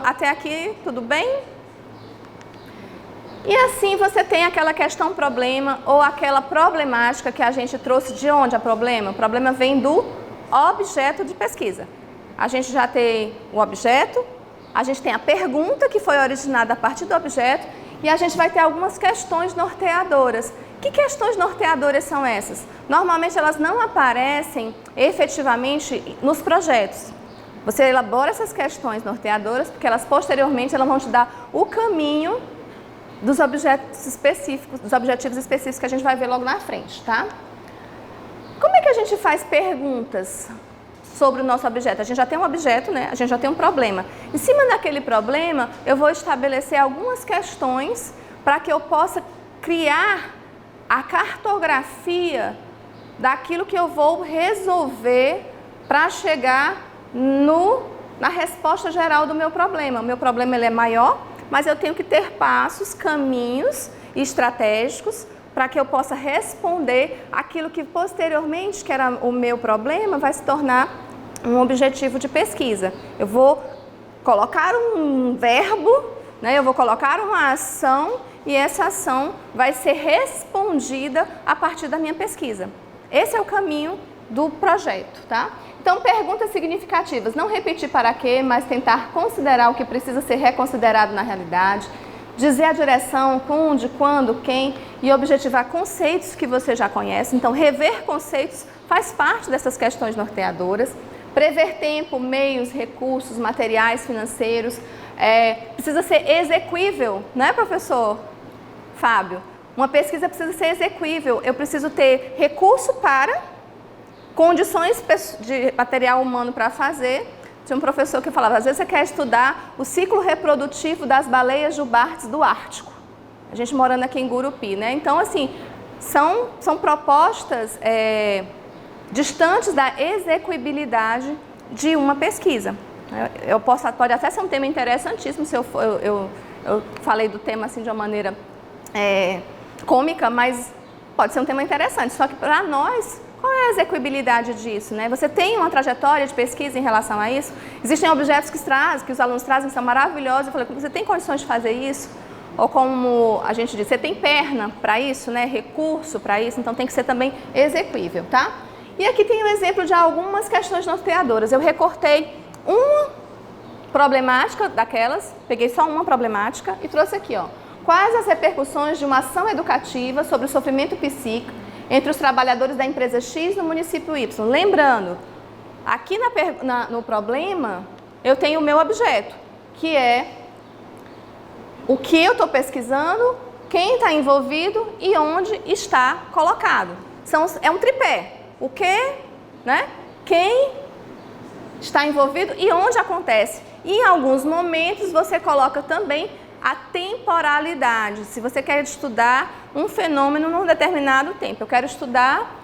Até aqui, tudo bem? E assim você tem aquela questão problema ou aquela problemática que a gente trouxe de onde a problema? O problema vem do objeto de pesquisa. A gente já tem o objeto, a gente tem a pergunta que foi originada a partir do objeto e a gente vai ter algumas questões norteadoras. Que questões norteadoras são essas? Normalmente elas não aparecem efetivamente nos projetos. Você elabora essas questões norteadoras porque elas posteriormente vão te dar o caminho dos objetivos específicos que a gente vai ver logo na frente, tá? Como é que a gente faz perguntas sobre o nosso objeto? A gente já tem um objeto, né? A gente já tem um problema. Em cima daquele problema, eu vou estabelecer algumas questões para que eu possa criar a cartografia daquilo que eu vou resolver para chegar na resposta geral do meu problema. O meu problema ele é maior, mas eu tenho que ter passos, caminhos estratégicos para que eu possa responder aquilo que posteriormente, que era o meu problema, vai se tornar um objetivo de pesquisa. Eu vou colocar um verbo, né? Eu vou colocar uma ação e essa ação vai ser respondida a partir da minha pesquisa. Esse é o caminho do projeto, tá? Então, perguntas significativas, não repetir para quê, mas tentar considerar o que precisa ser reconsiderado na realidade, dizer a direção, onde, quando, quem e objetivar conceitos que você já conhece. Então, rever conceitos faz parte dessas questões norteadoras. Prever tempo, meios, recursos, materiais, financeiros, precisa ser exequível, né, professor Fábio? Uma pesquisa precisa ser exequível, eu preciso ter recurso para, condições de material humano para fazer. Tinha um professor que falava, às vezes você quer estudar o ciclo reprodutivo das baleias jubartes do Ártico. A gente morando aqui em Gurupi, né? Então, assim, são propostas distantes da execuibilidade de uma pesquisa. Pode até ser um tema interessantíssimo, se eu falei do tema assim de uma maneira cômica, mas pode ser um tema interessante. Só que para nós, qual é a execuibilidade disso, né? Você tem uma trajetória de pesquisa em relação a isso? Existem objetos que os alunos trazem, que são maravilhosos. Eu falei, você tem condições de fazer isso? Ou como a gente diz, você tem perna para isso, né? Recurso para isso, então tem que ser também execuível, tá? E aqui tem um exemplo de algumas questões norteadoras. Eu recortei uma problemática daquelas, peguei só uma problemática e trouxe aqui, ó. Quais as repercussões de uma ação educativa sobre o sofrimento psíquico entre os trabalhadores da empresa X no município Y? Lembrando, aqui no problema, eu tenho o meu objeto, que é o que eu estou pesquisando, quem está envolvido e onde está colocado. É um tripé. O que, né? Quem está envolvido e onde acontece. E em alguns momentos você coloca também a temporalidade. Se você quer estudar um fenômeno num determinado tempo. Eu quero estudar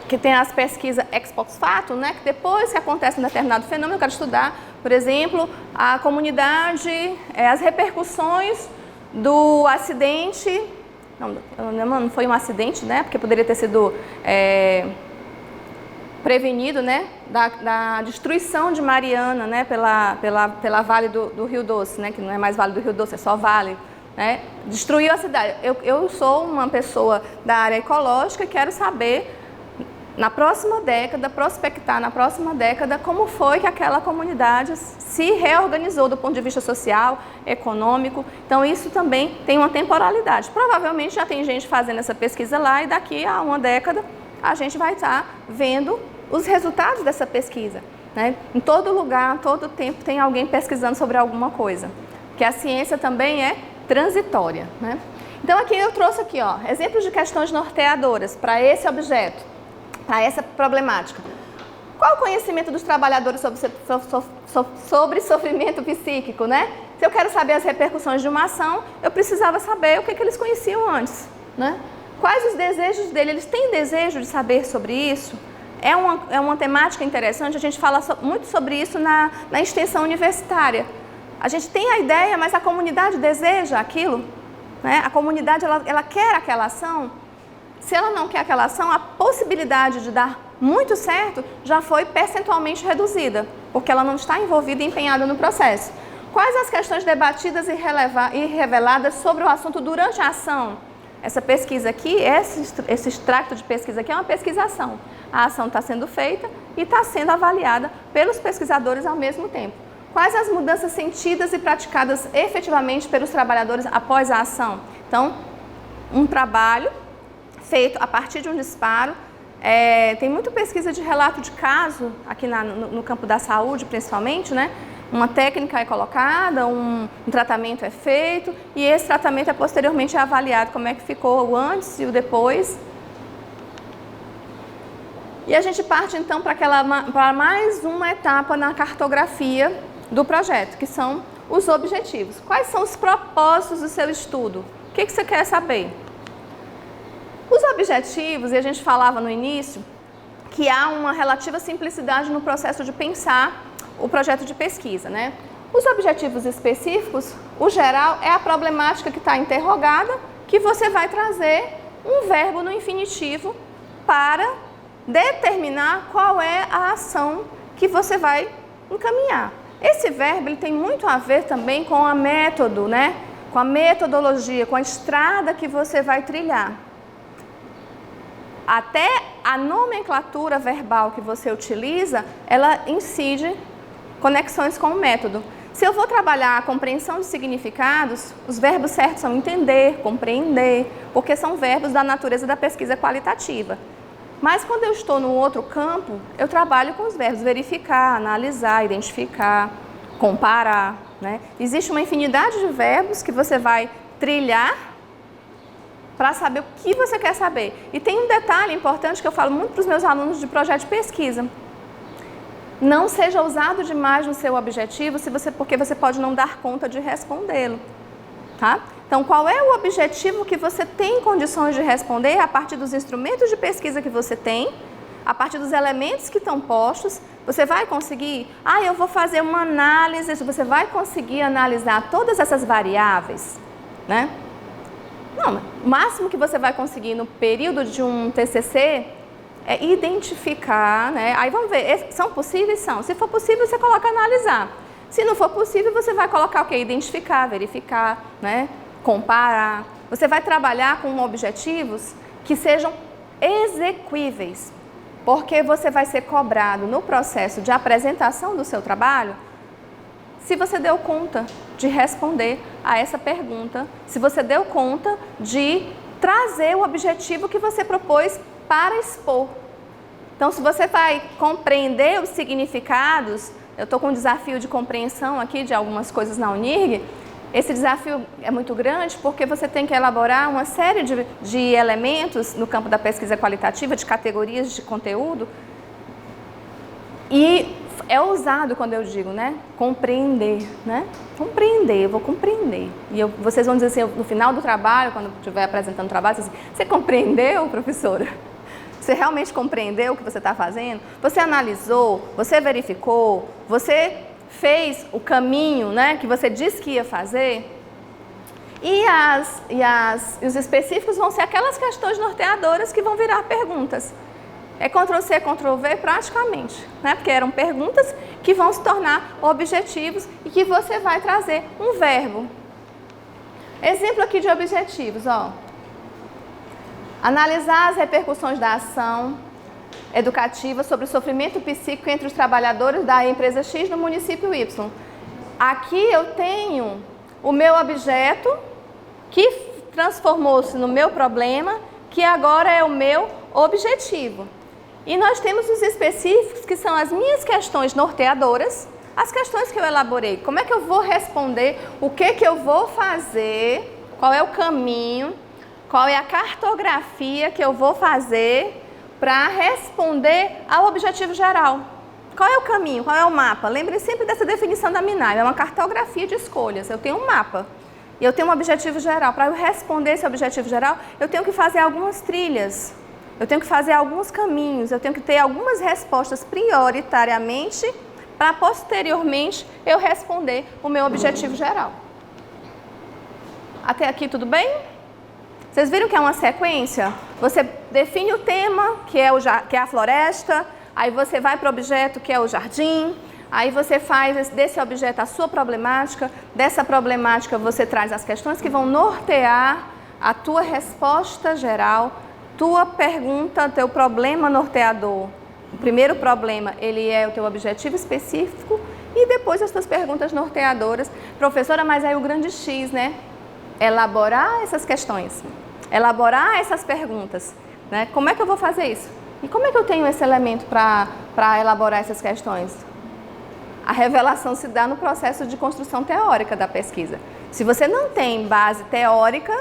que tem as pesquisas ex post facto, né? Que depois que acontece um determinado fenômeno, eu quero estudar, por exemplo, a comunidade, as repercussões do acidente. Não foi um acidente, né? Porque poderia ter sido prevenido, né? Da destruição de Mariana, né? Pela Vale do Rio Doce, né? Que não é mais Vale do Rio Doce, é só Vale, né? Destruiu a cidade. Eu sou uma pessoa da área ecológica e quero saber, na próxima década, prospectar na próxima década, como foi que aquela comunidade se reorganizou do ponto de vista social, econômico. Então, isso também tem uma temporalidade. Provavelmente já tem gente fazendo essa pesquisa lá e daqui a uma década a gente vai estar vendo os resultados dessa pesquisa, né? Em todo lugar, todo tempo tem alguém pesquisando sobre alguma coisa, porque a ciência também é transitória, né? Então, aqui eu trouxe aqui, ó, exemplos de questões norteadoras para esse objeto, para essa problemática. Qual o conhecimento dos trabalhadores sobre sofrimento psíquico, né? Se eu quero saber as repercussões de uma ação, eu precisava saber o que eles conheciam antes, né? Quais os desejos dele? Eles têm desejo de saber sobre isso? É uma temática interessante, a gente fala muito sobre isso na extensão universitária. A gente tem a ideia, mas a comunidade deseja aquilo, né? A comunidade ela quer aquela ação. Se ela não quer aquela ação, a possibilidade de dar muito certo já foi percentualmente reduzida, porque ela não está envolvida e empenhada no processo. Quais as questões debatidas e reveladas sobre o assunto durante a ação? Essa pesquisa aqui, esse extracto de pesquisa aqui é uma pesquisação. A ação está sendo feita e está sendo avaliada pelos pesquisadores ao mesmo tempo. Quais as mudanças sentidas e praticadas efetivamente pelos trabalhadores após a ação? Então, um trabalho feito a partir de um disparo. Tem muita pesquisa de relato de caso, aqui no campo da saúde principalmente, né? Uma técnica é colocada, um tratamento é feito e esse tratamento é posteriormente avaliado, como é que ficou o antes e o depois. E a gente parte então para mais uma etapa na cartografia do projeto, que são os objetivos. Quais são os propósitos do seu estudo? O que você quer saber? Os objetivos, e a gente falava no início, que há uma relativa simplicidade no processo de pensar o projeto de pesquisa, né? Os objetivos específicos, o geral, é a problemática que está interrogada, que você vai trazer um verbo no infinitivo para determinar qual é a ação que você vai encaminhar. Esse verbo ele tem muito a ver também com a método, né? Com a metodologia, com a estrada que você vai trilhar. Até a nomenclatura verbal que você utiliza, ela incide conexões com o método. Se eu vou trabalhar a compreensão de significados, os verbos certos são entender, compreender, porque são verbos da natureza da pesquisa qualitativa. Mas quando eu estou no outro campo, eu trabalho com os verbos verificar, analisar, identificar, comparar, né? Existe uma infinidade de verbos que você vai trilhar para saber o que você quer saber. E tem um detalhe importante que eu falo muito para os meus alunos de projeto de pesquisa. Não seja ousado demais no seu objetivo, porque você pode não dar conta de respondê-lo, tá? Então, qual é o objetivo que você tem condições de responder a partir dos instrumentos de pesquisa que você tem, a partir dos elementos que estão postos? Você vai conseguir? Eu vou fazer uma análise, você vai conseguir analisar todas essas variáveis, né? Não, o máximo que você vai conseguir no período de um TCC é identificar, né? Aí vamos ver, são possíveis? São. Se for possível, você coloca analisar. Se não for possível, você vai colocar o quê? Identificar, verificar, né? Comparar. Você vai trabalhar com objetivos que sejam exequíveis, porque você vai ser cobrado no processo de apresentação do seu trabalho se você deu conta de responder a essa pergunta, se você deu conta de trazer o objetivo que você propôs para expor. Então, se você vai compreender os significados, eu estou com um desafio de compreensão aqui de algumas coisas na Unirg, esse desafio é muito grande porque você tem que elaborar uma série de elementos no campo da pesquisa qualitativa, de categorias de conteúdo, e é ousado quando eu digo, né? Compreender, né? Compreender, eu vou compreender. E vocês vão dizer assim, no final do trabalho, quando estiver apresentando o trabalho, assim, você compreendeu, professora? Você realmente compreendeu o que você está fazendo? Você analisou? Você verificou? Você fez o caminho, né, que você disse que ia fazer? E os específicos vão ser aquelas questões norteadoras que vão virar perguntas. É Ctrl+C, Ctrl+V praticamente, né? Porque eram perguntas que vão se tornar objetivos e que você vai trazer um verbo. Exemplo aqui de objetivos, ó. Analisar as repercussões da ação educativa sobre o sofrimento psíquico entre os trabalhadores da empresa X no município Y. Aqui eu tenho o meu objeto que transformou-se no meu problema, que agora é o meu objetivo. E nós temos os específicos, que são as minhas questões norteadoras, as questões que eu elaborei. Como é que eu vou responder? O que eu vou fazer? Qual é o caminho? Qual é a cartografia que eu vou fazer para responder ao objetivo geral? Qual é o caminho? Qual é o mapa? Lembrem sempre dessa definição da Minai, é uma cartografia de escolhas. Eu tenho um mapa e eu tenho um objetivo geral. Para eu responder esse objetivo geral, eu tenho que fazer algumas trilhas. Eu tenho que fazer alguns caminhos, eu tenho que ter algumas respostas prioritariamente para posteriormente eu responder o meu objetivo geral. Até aqui tudo bem? Vocês viram que é uma sequência? Você define o tema, que é a floresta, aí você vai para o objeto, que é o jardim, Aí você faz desse objeto a sua problemática, dessa problemática você traz as questões que vão nortear a tua resposta geral, tua pergunta, teu problema norteador. O primeiro problema, ele é o teu objetivo específico e depois as tuas perguntas norteadoras. Professora, mas aí o grande X, né? Elaborar essas questões, elaborar essas perguntas, né? Como é que eu vou fazer isso? E como é que eu tenho esse elemento para elaborar essas questões? A revelação se dá no processo de construção teórica da pesquisa. Se você não tem base teórica,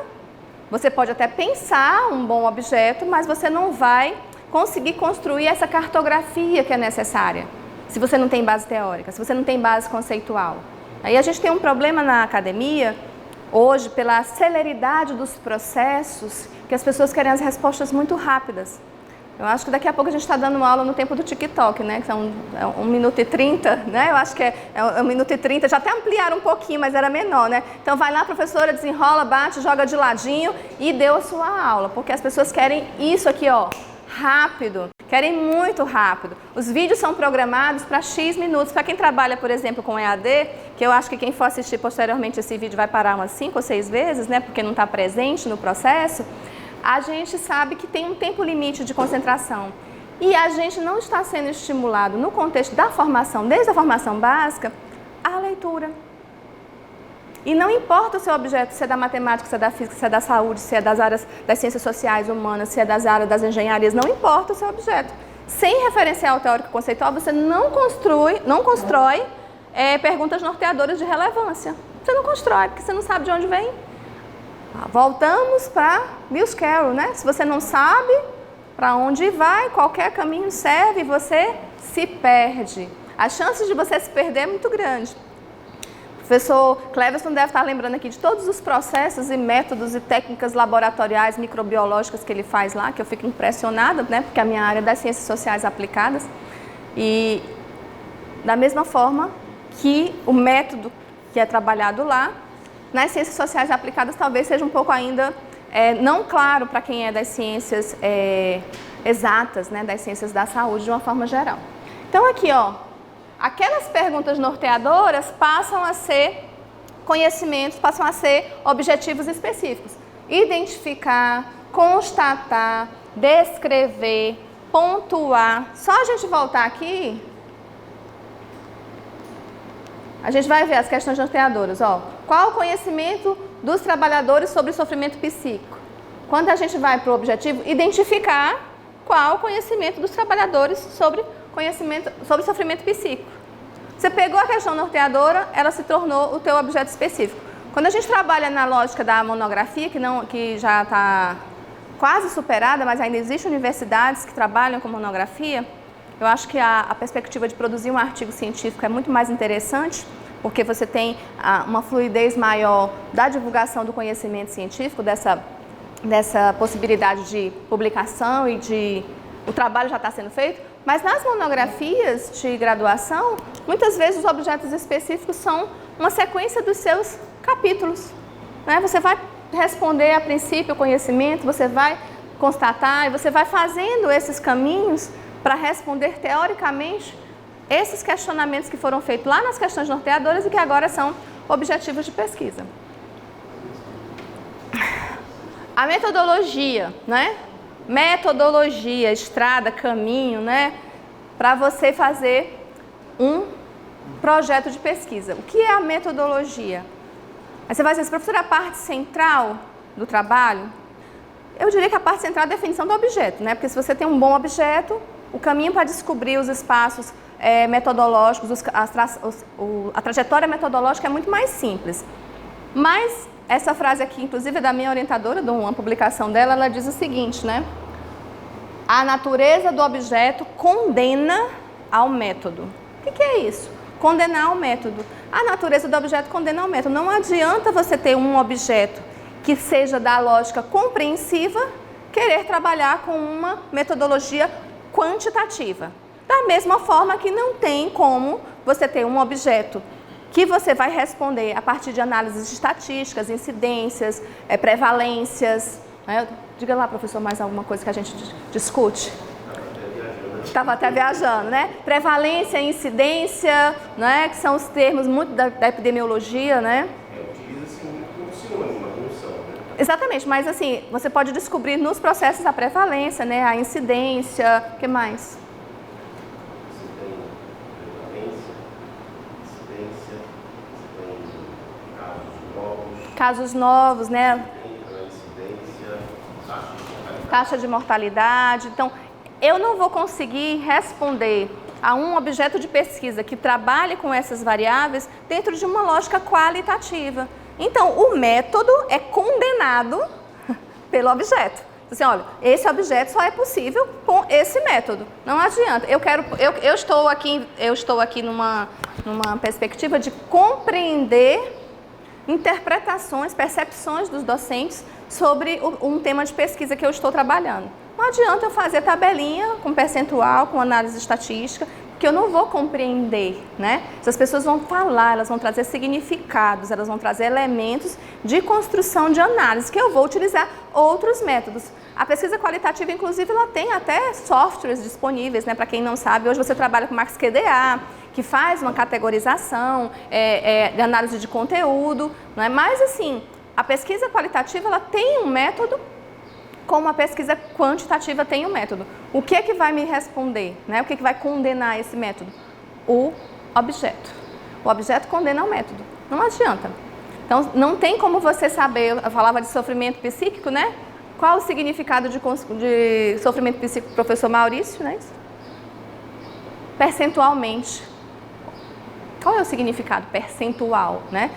você pode até pensar um bom objeto, mas você não vai conseguir construir essa cartografia que é necessária, se você não tem base teórica, se você não tem base conceitual. Aí a gente tem um problema na academia, hoje, pela celeridade dos processos, que as pessoas querem as respostas muito rápidas. Eu acho que daqui a pouco a gente está dando uma aula no tempo do TikTok, né? Que são 1 minuto e 30, né? Eu acho que é 1 minuto e 30, já até ampliaram um pouquinho, mas era menor, né? Então vai lá, professora, desenrola, bate, joga de ladinho e deu a sua aula. Porque as pessoas querem isso aqui, ó, rápido, querem muito rápido. Os vídeos são programados para X minutos. Para quem trabalha, por exemplo, com EAD, que eu acho que quem for assistir posteriormente esse vídeo vai parar umas 5 ou 6 vezes, né? Porque não está presente no processo. A gente sabe que tem um tempo limite de concentração e a gente não está sendo estimulado no contexto da formação, desde a formação básica, a leitura. E não importa o seu objeto, se é da matemática, se é da física, se é da saúde, se é das áreas das ciências sociais humanas, se é das áreas das engenharias, não importa o seu objeto. Sem referencial teórico conceitual, você não constrói perguntas norteadoras de relevância. Você não constrói, porque você não sabe de onde vem. Voltamos para Lewis Carroll, né? Se você não sabe para onde vai, qualquer caminho serve e você se perde. A chance de você se perder é muito grande. O professor Cleverson deve estar lembrando aqui de todos os processos e métodos e técnicas laboratoriais microbiológicas que ele faz lá, que eu fico impressionada, né? Porque a minha área é das ciências sociais aplicadas. E da mesma forma que o método que é trabalhado lá, nas ciências sociais aplicadas talvez seja um pouco ainda não claro para quem é das ciências exatas, né, das ciências da saúde de uma forma geral. Então aqui, ó, aquelas perguntas norteadoras passam a ser conhecimentos, passam a ser objetivos específicos. Identificar, constatar, descrever, pontuar. Só a gente voltar aqui, a gente vai ver as questões norteadoras, ó. Qual o conhecimento dos trabalhadores sobre sofrimento psíquico? Quando a gente vai para o objetivo, identificar qual o conhecimento dos trabalhadores sobre sofrimento psíquico. Você pegou a questão norteadora, ela se tornou o teu objeto específico. Quando a gente trabalha na lógica da monografia, que já está quase superada, mas ainda existem universidades que trabalham com monografia, eu acho que a perspectiva de produzir um artigo científico é muito mais interessante, porque você tem uma fluidez maior da divulgação do conhecimento científico, dessa possibilidade de publicação e o trabalho já está sendo feito. Mas nas monografias de graduação, muitas vezes os objetos específicos são uma sequência dos seus capítulos, né? Você vai responder a princípio o conhecimento, você vai constatar e você vai fazendo esses caminhos para responder teoricamente esses questionamentos que foram feitos lá nas questões norteadoras e que agora são objetivos de pesquisa. A metodologia, né? Metodologia, estrada, caminho, né? Para você fazer um projeto de pesquisa. O que é a metodologia? Aí você vai dizer, professora, a parte central do trabalho? Eu diria que a parte central é a definição do objeto, né? Porque se você tem um bom objeto, o caminho para descobrir os espaços metodológicos, a trajetória metodológica é muito mais simples. Mas essa frase aqui, inclusive, é da minha orientadora, de uma publicação dela, ela diz o seguinte, né? A natureza do objeto condena ao método. O que é isso? Condenar ao método. A natureza do objeto condena ao método. Não adianta você ter um objeto que seja da lógica compreensiva, querer trabalhar com uma metodologia quantitativa. Da mesma forma que não tem como você ter um objeto que você vai responder a partir de análises estatísticas, incidências, prevalências. Né? Diga lá, professor, mais alguma coisa que a gente discute. Estava até viajando, né? Prevalência, incidência, né? Que são os termos muito da epidemiologia, né? Utiliza-se muito como sinônimo, uma junção, né? Exatamente, mas assim, você pode descobrir nos processos a prevalência, né? A incidência, o que mais? Você tem prevalência, incidência, você tem Casos novos, né? incidência, Taxa de mortalidade. Então, eu não vou conseguir responder a um objeto de pesquisa que trabalhe com essas variáveis dentro de uma lógica qualitativa. Então, o método é condenado pelo objeto. Assim, olha, esse objeto só é possível com esse método. Não adianta. Eu estou aqui numa perspectiva de compreender interpretações, percepções dos docentes sobre um tema de pesquisa que eu estou trabalhando. Não adianta eu fazer tabelinha com percentual, com análise estatística, porque eu não vou compreender, né? Essas pessoas vão falar, elas vão trazer significados, elas vão trazer elementos de construção de análise, que eu vou utilizar outros métodos. A pesquisa qualitativa, inclusive, ela tem até softwares disponíveis, né? Para quem não sabe, hoje você trabalha com MaxQDA, que faz uma categorização de análise de conteúdo, né? Mas, assim, a pesquisa qualitativa, ela tem um método, como a pesquisa quantitativa tem um método. O que é que vai me responder, né? O que é que vai condenar esse método? O objeto. O objeto condena o método. Não adianta. Então, não tem como você saber, eu falava de sofrimento psíquico, né? Qual o significado de sofrimento psíquico, professor Maurício, né? Percentualmente. Qual é o significado percentual, né?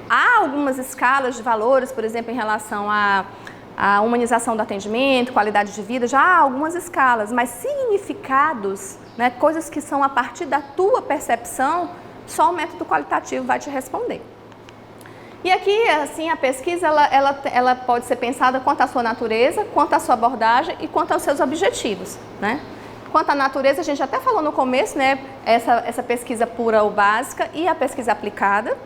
Há algumas escalas de valores, por exemplo, em relação à humanização do atendimento, qualidade de vida, já há algumas escalas, mas significados, né, coisas que são a partir da tua percepção, só o método qualitativo vai te responder. E aqui, assim, a pesquisa, ela pode ser pensada quanto à sua natureza, quanto à sua abordagem e quanto aos seus objetivos, né? Quanto à natureza, a gente até falou no começo, né, essa pesquisa pura ou básica e a pesquisa aplicada.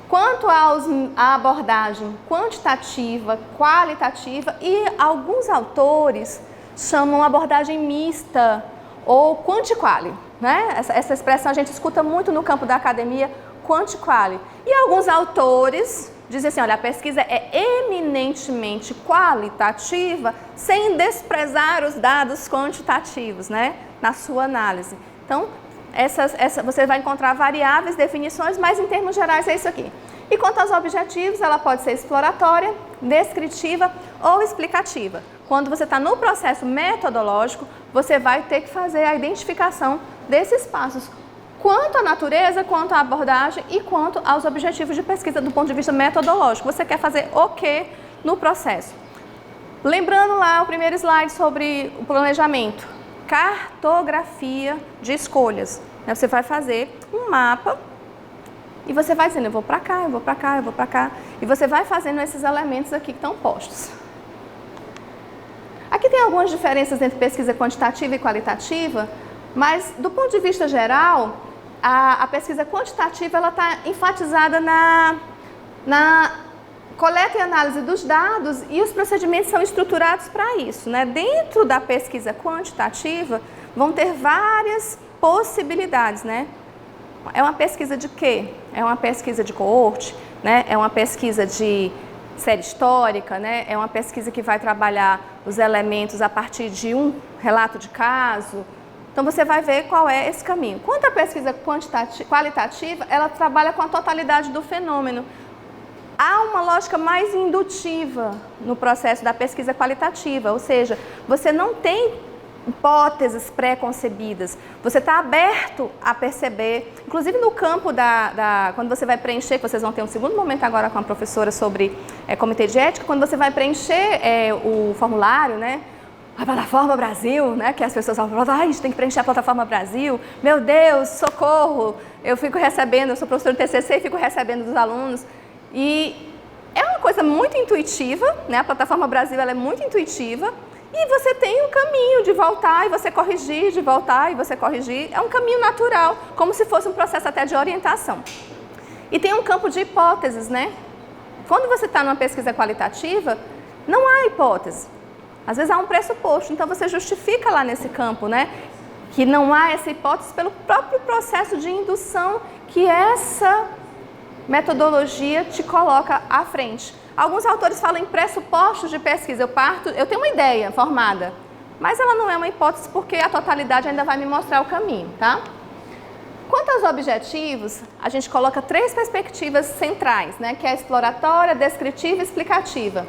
Quanto à abordagem quantitativa, qualitativa, e alguns autores chamam abordagem mista ou quanti-quali, né? Essa expressão a gente escuta muito no campo da academia, quanti-quali. E alguns autores dizem assim, olha, a pesquisa é eminentemente qualitativa, sem desprezar os dados quantitativos, né? Na sua análise. Então, você vai encontrar variáveis, definições, mas em termos gerais é isso aqui. E quanto aos objetivos, ela pode ser exploratória, descritiva ou explicativa. Quando você está no processo metodológico, você vai ter que fazer a identificação desses passos, quanto à natureza, quanto à abordagem e quanto aos objetivos de pesquisa do ponto de vista metodológico. Você quer fazer o que no processo? Lembrando lá o primeiro slide sobre o planejamento. Cartografia de escolhas. Você vai fazer um mapa e você vai dizendo, eu vou para cá, eu vou para cá, eu vou para cá. E você vai fazendo esses elementos aqui que estão postos. Aqui tem algumas diferenças entre pesquisa quantitativa e qualitativa, mas do ponto de vista geral, a pesquisa quantitativa está enfatizada na coleta e análise dos dados e os procedimentos são estruturados para isso, né? Dentro da pesquisa quantitativa vão ter várias possibilidades, né? É uma pesquisa de quê? É uma pesquisa de coorte, né? É uma pesquisa de série histórica, né? É uma pesquisa que vai trabalhar os elementos a partir de um relato de caso. Então você vai ver qual é esse caminho. Quanto à pesquisa qualitativa, ela trabalha com a totalidade do fenômeno. Há uma lógica mais indutiva no processo da pesquisa qualitativa, ou seja, você não tem hipóteses pré-concebidas, você está aberto a perceber, inclusive no campo quando você vai preencher, que vocês vão ter um segundo momento agora com a professora sobre comitê de ética, quando você vai preencher o formulário, né? A Plataforma Brasil, né, que as pessoas falam, a gente tem que preencher a Plataforma Brasil, meu Deus, socorro, eu fico recebendo, eu sou professora de TCC e fico recebendo dos alunos, e é uma coisa muito intuitiva, né, a Plataforma Brasil ela é muito intuitiva, e você tem um caminho de voltar e você corrigir, de voltar e você corrigir, é um caminho natural, como se fosse um processo até de orientação. E tem um campo de hipóteses, né, quando você está numa pesquisa qualitativa, não há hipótese. Às vezes há um pressuposto, então você justifica lá nesse campo, né? que não há essa hipótese pelo próprio processo de indução que essa metodologia te coloca à frente. Alguns autores falam em pressupostos de pesquisa. Eu tenho uma ideia formada, mas ela não é uma hipótese porque a totalidade ainda vai me mostrar o caminho, tá? Quanto aos objetivos, a gente coloca 3 perspectivas centrais, né, que é a exploratória, descritiva e explicativa.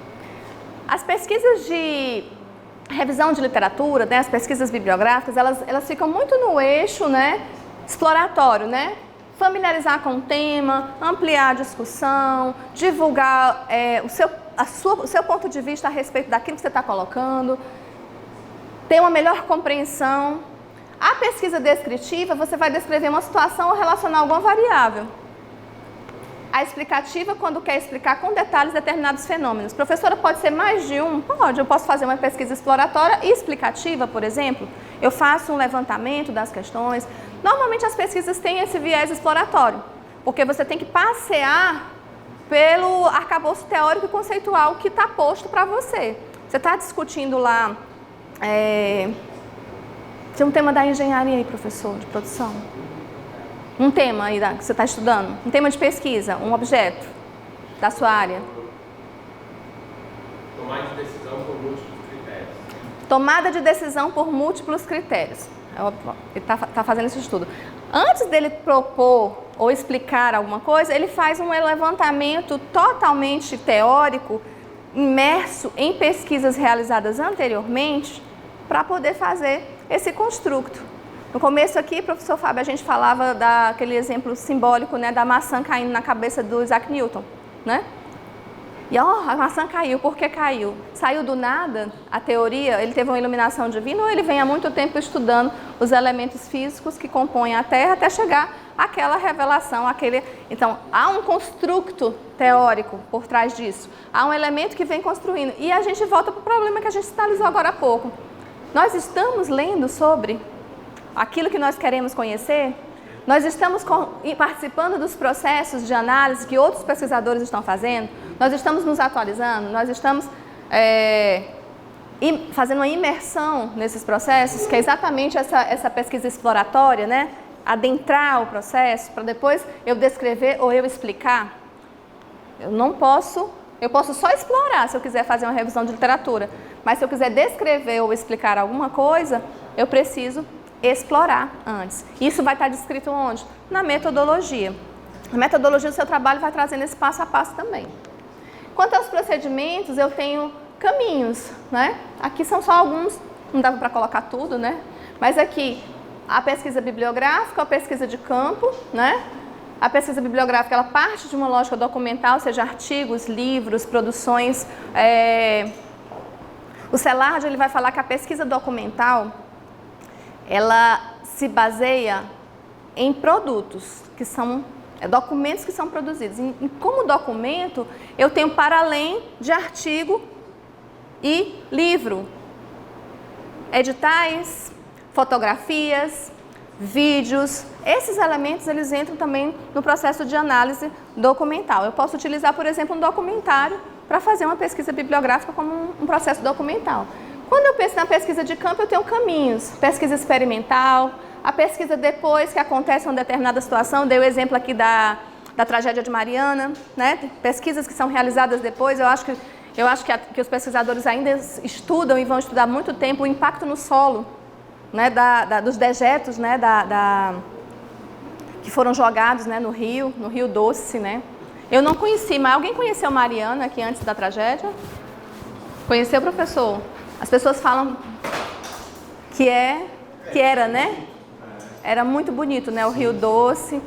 As pesquisas de revisão de literatura, né, as pesquisas bibliográficas, elas ficam muito no eixo, né, exploratório, né? Familiarizar com o tema, ampliar a discussão, divulgar o seu ponto de vista a respeito daquilo que você está colocando, ter uma melhor compreensão. A pesquisa descritiva, você vai descrever uma situação ou relacionar alguma variável. A explicativa, quando quer explicar com detalhes determinados fenômenos. Professora, pode ser mais de um? Pode, eu posso fazer uma pesquisa exploratória e explicativa, por exemplo. Eu faço um levantamento das questões. Normalmente as pesquisas têm esse viés exploratório, porque você tem que passear pelo arcabouço teórico e conceitual que está posto para você. Você está discutindo lá, tem um tema da engenharia aí, professor, de produção. Um tema aí que você está estudando, um tema de pesquisa, um objeto da sua área. Tomada de decisão por múltiplos critérios. Tomada de decisão por múltiplos critérios. Ele está fazendo esse estudo. Antes dele propor ou explicar alguma coisa, ele faz um levantamento totalmente teórico, imerso em pesquisas realizadas anteriormente, para poder fazer esse construto. No começo aqui, professor Fábio, a gente falava daquele exemplo simbólico, né, da maçã caindo na cabeça do Isaac Newton, né? E a maçã caiu. Por que caiu? Saiu do nada a teoria? Ele teve uma iluminação divina ou ele vem há muito tempo estudando os elementos físicos que compõem a Terra até chegar àquela revelação, Então, há um construto teórico por trás disso. Há um elemento que vem construindo. E a gente volta para o problema que a gente sinalizou agora há pouco. Nós estamos lendo sobre aquilo que nós queremos conhecer? Nós estamos participando dos processos de análise que outros pesquisadores estão fazendo? Nós estamos nos atualizando? Nós estamos fazendo uma imersão nesses processos, que é exatamente essa pesquisa exploratória, né? Adentrar o processo para depois eu descrever ou eu explicar? Eu posso só explorar se eu quiser fazer uma revisão de literatura, mas se eu quiser descrever ou explicar alguma coisa, eu preciso explorar antes. Isso vai estar descrito onde? Na metodologia. A metodologia do seu trabalho vai trazendo esse passo a passo também. Quanto aos procedimentos, eu tenho caminhos, né? Aqui são só alguns, não dava para colocar tudo, né? Mas aqui, a pesquisa bibliográfica, a pesquisa de campo, né? A pesquisa bibliográfica, ela parte de uma lógica documental, seja artigos, livros, produções. O Celard, ele vai falar que a pesquisa documental, ela se baseia em produtos, que são documentos que são produzidos. E como documento, eu tenho para além de artigo e livro, editais, fotografias, vídeos. Esses elementos, eles entram também no processo de análise documental. Eu posso utilizar, por exemplo, um documentário para fazer uma pesquisa bibliográfica como um processo documental. Quando eu penso na pesquisa de campo, eu tenho caminhos. Pesquisa experimental, a pesquisa depois que acontece uma determinada situação. Dei o exemplo aqui da tragédia de Mariana, né? Pesquisas que são realizadas depois. Eu acho que os pesquisadores ainda estudam e vão estudar muito tempo o impacto no solo, né? Dos dejetos, né? Que foram jogados, né? no Rio Doce, né? Eu não conheci, mas alguém conheceu Mariana aqui antes da tragédia? Conheceu, professor? As pessoas falam que era, né? Era muito bonito, né? O Rio Doce.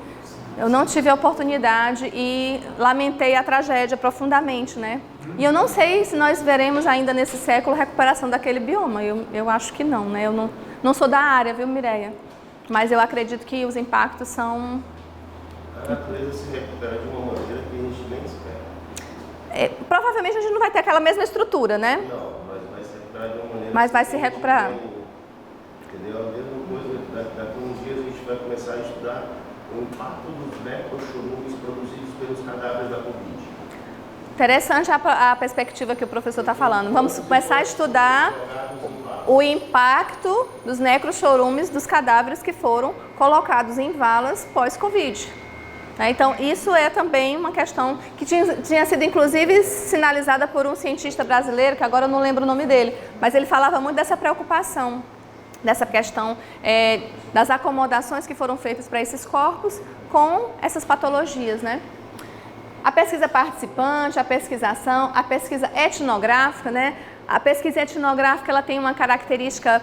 Eu não tive a oportunidade e lamentei a tragédia profundamente, né? E eu não sei se nós veremos ainda nesse século recuperação daquele bioma. Eu acho que não, né? Eu não sou da área, viu, Mireia? Mas eu acredito que os impactos são... A natureza se recupera de uma maneira que a gente nem espera. Provavelmente a gente não vai ter aquela mesma estrutura, né? Não, mas vai se recuperar de uma maneira... Mas vai se recuperar. Entendeu? A mesma coisa, daqui a uns dias a gente vai começar a estudar o impacto dos necrochorumes produzidos pelos cadáveres da Covid. Interessante a perspectiva que o professor está falando. Vamos começar a estudar o impacto dos necrochorumes dos cadáveres que foram colocados em valas pós-Covid. Então, isso é também uma questão que tinha sido, inclusive, sinalizada por um cientista brasileiro, que agora eu não lembro o nome dele, mas ele falava muito dessa preocupação, dessa questão das acomodações que foram feitas para esses corpos com essas patologias, né? A pesquisa participante, a pesquisação, a pesquisa etnográfica, né? A pesquisa etnográfica, ela tem uma característica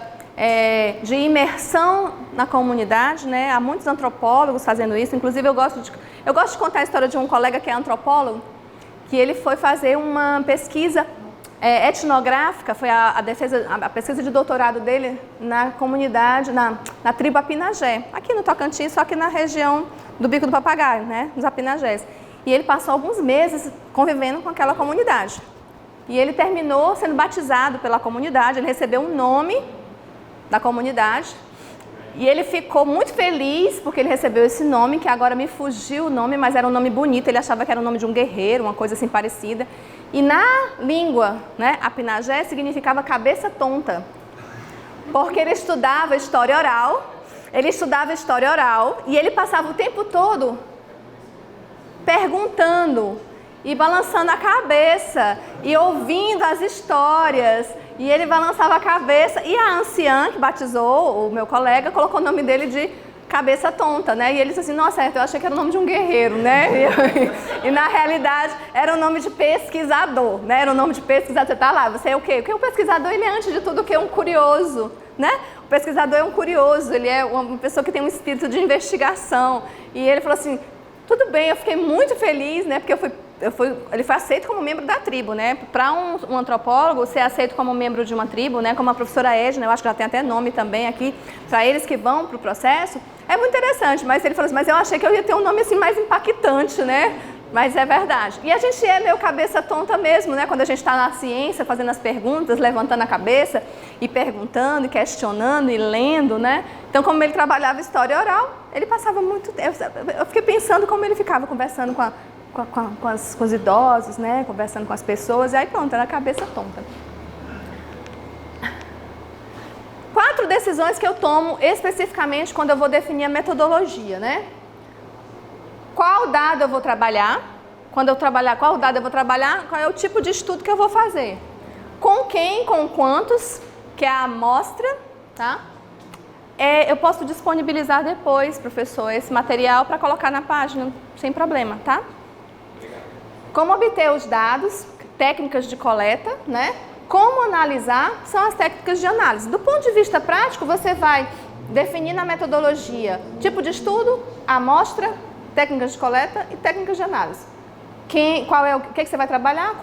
de imersão na comunidade, né? Há muitos antropólogos fazendo isso, inclusive eu gosto de contar a história de um colega que é antropólogo, que ele foi fazer uma pesquisa etnográfica, foi a pesquisa de doutorado dele na comunidade, na tribo Apinagé, aqui no Tocantins, só que na região do Bico do Papagaio, né? Nos Apinagés. E ele passou alguns meses convivendo com aquela comunidade. E ele terminou sendo batizado pela comunidade, ele recebeu um nome da comunidade e ele ficou muito feliz porque ele recebeu esse nome, que agora me fugiu o nome, mas era um nome bonito, ele achava que era o nome de um guerreiro, uma coisa assim parecida. E na língua, né, Apinagé significava cabeça tonta, porque ele estudava história oral e ele passava o tempo todo perguntando e balançando a cabeça e ouvindo as histórias. E ele balançava a cabeça e a anciã que batizou o meu colega colocou o nome dele de cabeça tonta, né? E ele disse assim, nossa, eu achei que era o nome de um guerreiro, né? E na realidade era o nome de pesquisador, né? Era o nome de pesquisador. Você tá lá, você é o quê? Porque o pesquisador, ele é antes de tudo o quê? Um curioso, né? O pesquisador é um curioso, ele é uma pessoa que tem um espírito de investigação. E ele falou assim, tudo bem, eu fiquei muito feliz, né? Porque ele foi aceito como membro da tribo, né? Para um antropólogo ser aceito como membro de uma tribo, né? Como a professora Edna, eu acho que já tem até nome também aqui, para eles que vão para o processo, é muito interessante. Mas ele falou assim, mas eu achei que eu ia ter um nome assim mais impactante, né? Mas é verdade. E a gente é meio cabeça tonta mesmo, né? Quando a gente está na ciência, fazendo as perguntas, levantando a cabeça e perguntando, e questionando e lendo, né? Então, como ele trabalhava história oral, ele passava muito tempo. Eu fiquei pensando como ele ficava conversando com os idosos, né? Conversando com as pessoas, e aí pronto, era a cabeça tonta. 4 decisões que eu tomo especificamente quando eu vou definir a metodologia, né? Qual dado eu vou trabalhar? Quando eu trabalhar, qual dado eu vou trabalhar? Qual é o tipo de estudo que eu vou fazer? Com quem, com quantos, que é a amostra, tá? Eu posso disponibilizar depois, professor, esse material para colocar na página, sem problema, tá? Como obter os dados, técnicas de coleta, né? Como analisar, são as técnicas de análise. Do ponto de vista prático, você vai definir na metodologia tipo de estudo, amostra, técnicas de coleta e técnicas de análise. O que você vai trabalhar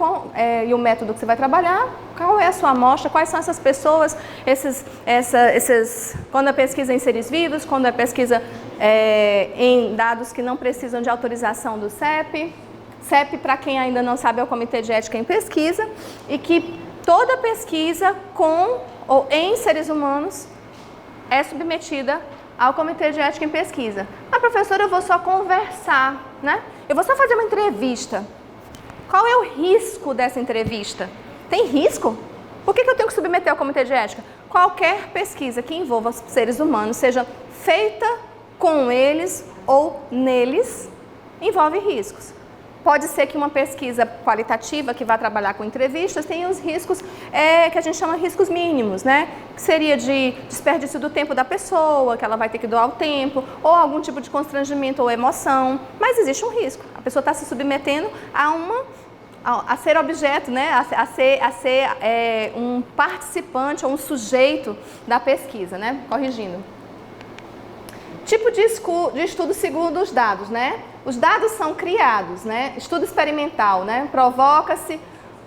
e o método que você vai trabalhar, qual é a sua amostra, quais são essas pessoas, quando é pesquisa em seres vivos, quando é pesquisa em dados que não precisam de autorização do CEP. CEP, para quem ainda não sabe, é o Comitê de Ética em Pesquisa, e que toda pesquisa com ou em seres humanos é submetida ao Comitê de Ética em Pesquisa. Ah, professora, eu vou só conversar, né? Eu vou só fazer uma entrevista. Qual é o risco dessa entrevista? Tem risco? Por que eu tenho que submeter ao Comitê de Ética? Qualquer pesquisa que envolva seres humanos, seja feita com eles ou neles, envolve riscos. Pode ser que uma pesquisa qualitativa que vai trabalhar com entrevistas tenha os riscos que a gente chama de riscos mínimos, né? Que seria de desperdício do tempo da pessoa, que ela vai ter que doar o tempo, ou algum tipo de constrangimento ou emoção. Mas existe um risco. A pessoa está se submetendo a ser objeto, né? a ser um participante ou um sujeito da pesquisa, né? Corrigindo. Tipo de estudo segundo os dados, né? Os dados são criados, né? Estudo experimental, né? Provoca-se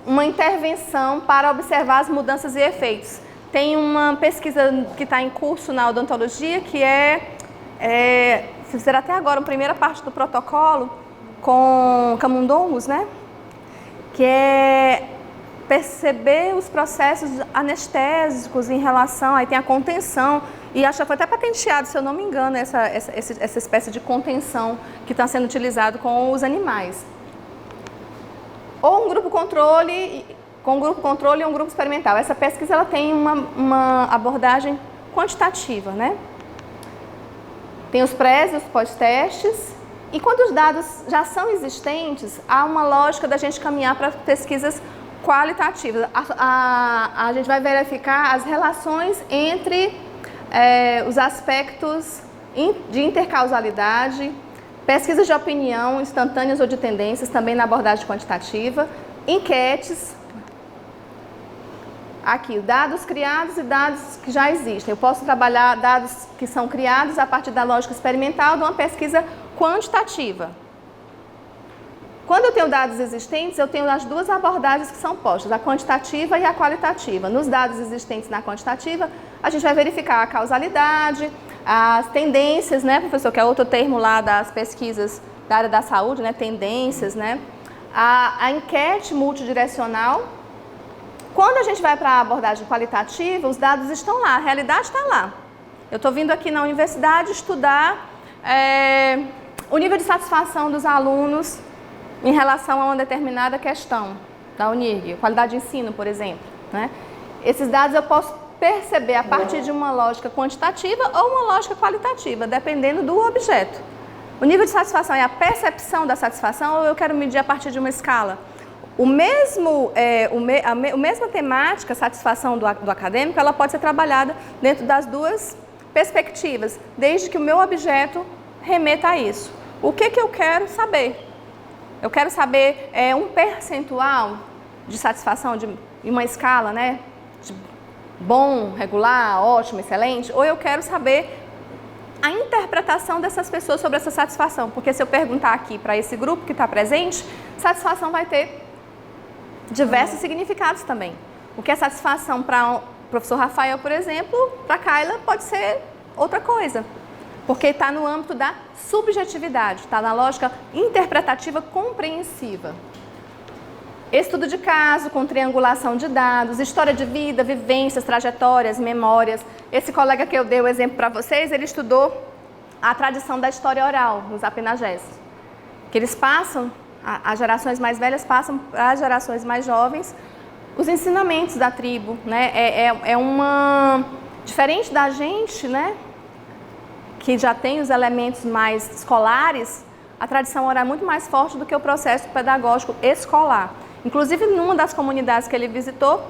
uma intervenção para observar as mudanças e efeitos. Tem uma pesquisa que está em curso na odontologia que fizeram até agora a primeira parte do protocolo com camundongos, né? Que é perceber os processos anestésicos em relação, aí tem a contenção, e acho que foi até patenteado, se eu não me engano, essa espécie de contenção que está sendo utilizado com os animais. Ou um grupo controle com um grupo controle e um grupo experimental. Essa pesquisa ela tem uma abordagem quantitativa, né? Tem os pré e os pós-testes. E quando os dados já são existentes, há uma lógica da gente caminhar para pesquisas qualitativas. A gente vai verificar as relações entre os aspectos de intercausalidade, pesquisas de opinião instantâneas ou de tendências, também na abordagem quantitativa, enquetes, aqui, dados criados e dados que já existem. Eu posso trabalhar dados que são criados a partir da lógica experimental de uma pesquisa quantitativa. Quando eu tenho dados existentes, eu tenho as duas abordagens que são postas, a quantitativa e a qualitativa. Nos dados existentes na quantitativa, a gente vai verificar a causalidade, as tendências, né, professor, que é outro termo lá das pesquisas da área da saúde, né, tendências, né, a enquete multidirecional. Quando a gente vai para a abordagem qualitativa, os dados estão lá, a realidade está lá. Eu estou vindo aqui na universidade estudar o nível de satisfação dos alunos em relação a uma determinada questão da UNIRG, qualidade de ensino, por exemplo, né? Esses dados eu posso perceber a partir de uma lógica quantitativa ou uma lógica qualitativa, dependendo do objeto. O nível de satisfação é a percepção da satisfação ou eu quero medir a partir de uma escala? A mesma temática, satisfação do acadêmico, ela pode ser trabalhada dentro das duas perspectivas, desde que o meu objeto remeta a isso. O que eu quero saber? Eu quero saber um percentual de satisfação em uma escala, né? De bom, regular, ótimo, excelente, ou eu quero saber a interpretação dessas pessoas sobre essa satisfação, porque se eu perguntar aqui para esse grupo que está presente, satisfação vai ter diversos significados também. O que é satisfação para o professor Rafael, por exemplo, para a Kayla pode ser outra coisa, porque está no âmbito da subjetividade, está na lógica interpretativa compreensiva. Estudo de caso com triangulação de dados, história de vida, vivências, trajetórias, memórias. Esse colega que eu dei o exemplo para vocês, ele estudou a tradição da história oral nos Apenagés, que eles passam, as gerações mais velhas passam para as gerações mais jovens os ensinamentos da tribo, né? Diferente da gente, né? Que já tem os elementos mais escolares, a tradição oral é muito mais forte do que o processo pedagógico escolar. Inclusive, numa das comunidades que ele visitou,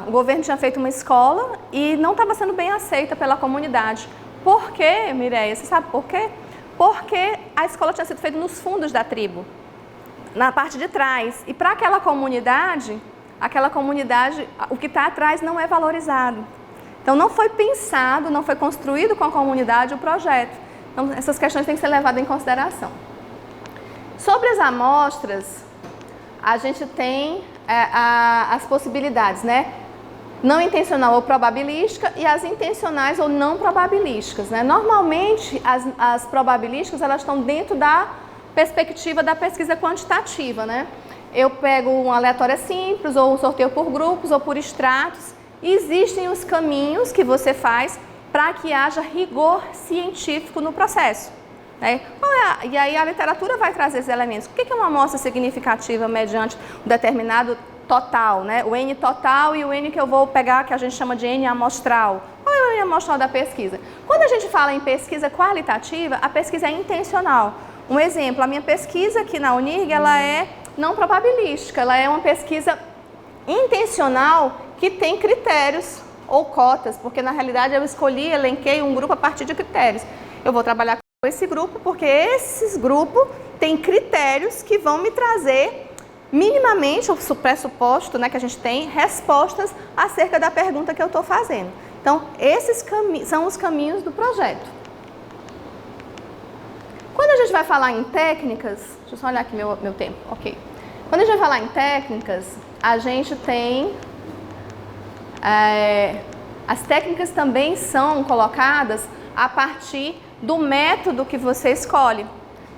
o governo tinha feito uma escola e não estava sendo bem aceita pela comunidade. Por quê, Mireia? Você sabe por quê? Porque a escola tinha sido feita nos fundos da tribo, na parte de trás. E para aquela comunidade, o que está atrás não é valorizado. Então, não foi pensado, não foi construído com a comunidade o projeto. Então, essas questões têm que ser levadas em consideração. Sobre as amostras, a gente tem as possibilidades, né? Não intencional ou probabilística e as intencionais ou não probabilísticas, né? Normalmente, as probabilísticas, elas estão dentro da perspectiva da pesquisa quantitativa, né? Eu pego uma aleatória simples ou um sorteio por grupos ou por estratos. E existem os caminhos que você faz para que haja rigor científico no processo, né? E aí a literatura vai trazer esses elementos. O que é uma amostra significativa mediante um determinado total, né? O N total e o N que eu vou pegar, que a gente chama de N amostral. Qual é o N amostral da pesquisa? Quando a gente fala em pesquisa qualitativa, a pesquisa é intencional. Um exemplo, a minha pesquisa aqui na UNIRG, ela é não probabilística, ela é uma pesquisa intencional que tem critérios ou cotas, porque na realidade eu elenquei um grupo a partir de critérios. Eu vou trabalhar com esse grupo porque esses grupos têm critérios que vão me trazer minimamente, o pressuposto, né, que a gente tem, respostas acerca da pergunta que eu estou fazendo. Então, esses são os caminhos do projeto. Quando a gente vai falar em técnicas, deixa eu só olhar aqui meu tempo, ok. Quando a gente vai falar em técnicas, a gente tem... as técnicas também são colocadas a partir do método que você escolhe.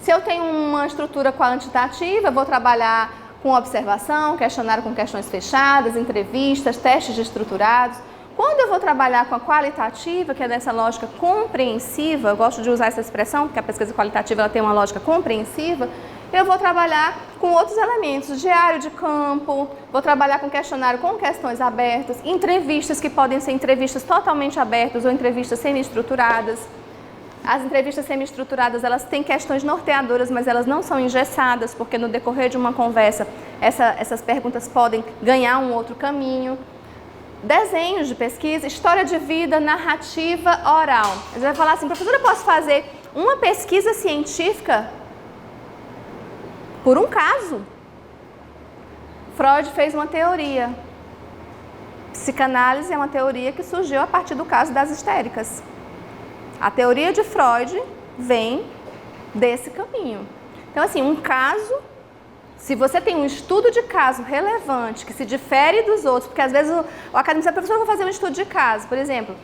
Se eu tenho uma estrutura quantitativa, eu vou trabalhar com observação, questionário com questões fechadas, entrevistas, testes estruturados. Quando eu vou trabalhar com a qualitativa, que é dessa lógica compreensiva, eu gosto de usar essa expressão, porque a pesquisa qualitativa ela tem uma lógica compreensiva, eu vou trabalhar com outros elementos, diário de campo, vou trabalhar com questionário com questões abertas, entrevistas que podem ser entrevistas totalmente abertas ou entrevistas semi-estruturadas. As entrevistas semi-estruturadas, elas têm questões norteadoras, mas elas não são engessadas, porque no decorrer de uma conversa, essas perguntas podem ganhar um outro caminho. Desenhos de pesquisa, história de vida, narrativa oral. Você vai falar assim, professora, eu posso fazer uma pesquisa científica por um caso? Freud fez uma teoria. Psicanálise é uma teoria que surgiu a partir do caso das histéricas. A teoria de Freud vem desse caminho. Então, assim, um caso, se você tem um estudo de caso relevante, que se difere dos outros, porque às vezes o acadêmico diz, professor, eu vou fazer um estudo de caso, por exemplo,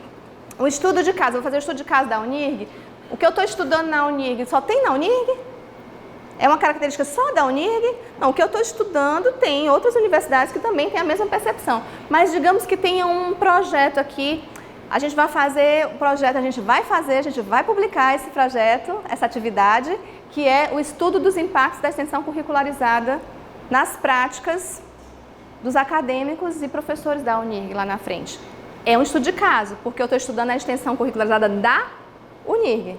um estudo de caso, eu vou fazer um estudo de caso da Unirg, o que eu estou estudando na Unirg só tem na Unirg? É uma característica só da Unirg? Não, o que eu estou estudando tem outras universidades que também têm a mesma percepção, mas digamos que tenha um projeto aqui. A gente vai fazer o projeto, a gente vai publicar esse projeto, essa atividade, que é o estudo dos impactos da extensão curricularizada nas práticas dos acadêmicos e professores da Unirg lá na frente. É um estudo de caso, porque eu estou estudando a extensão curricularizada da Unirg,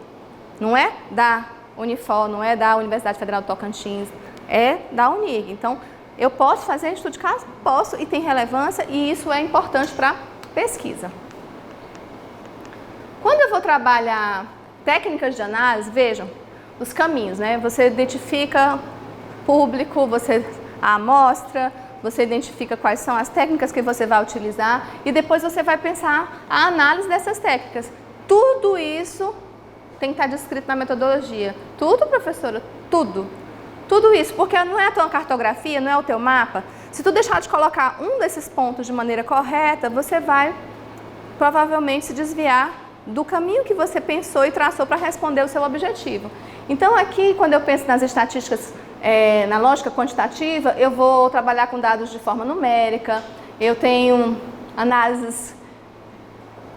não é da Unifor, não é da Universidade Federal do Tocantins, é da Unirg. Então, eu posso fazer estudo de caso? Posso, e tem relevância, e isso é importante para pesquisa. Quando eu vou trabalhar técnicas de análise, vejam os caminhos, né? Você identifica público, a amostra, você identifica quais são as técnicas que você vai utilizar e depois você vai pensar a análise dessas técnicas. Tudo isso tem que estar descrito na metodologia. Tudo, professora? Tudo. Tudo isso, porque não é a tua cartografia, não é o teu mapa. Se tu deixar de colocar um desses pontos de maneira correta, você vai provavelmente se desviar do caminho que você pensou e traçou para responder o seu objetivo. Então aqui, quando eu penso nas estatísticas, na lógica quantitativa, eu vou trabalhar com dados de forma numérica, eu tenho análises,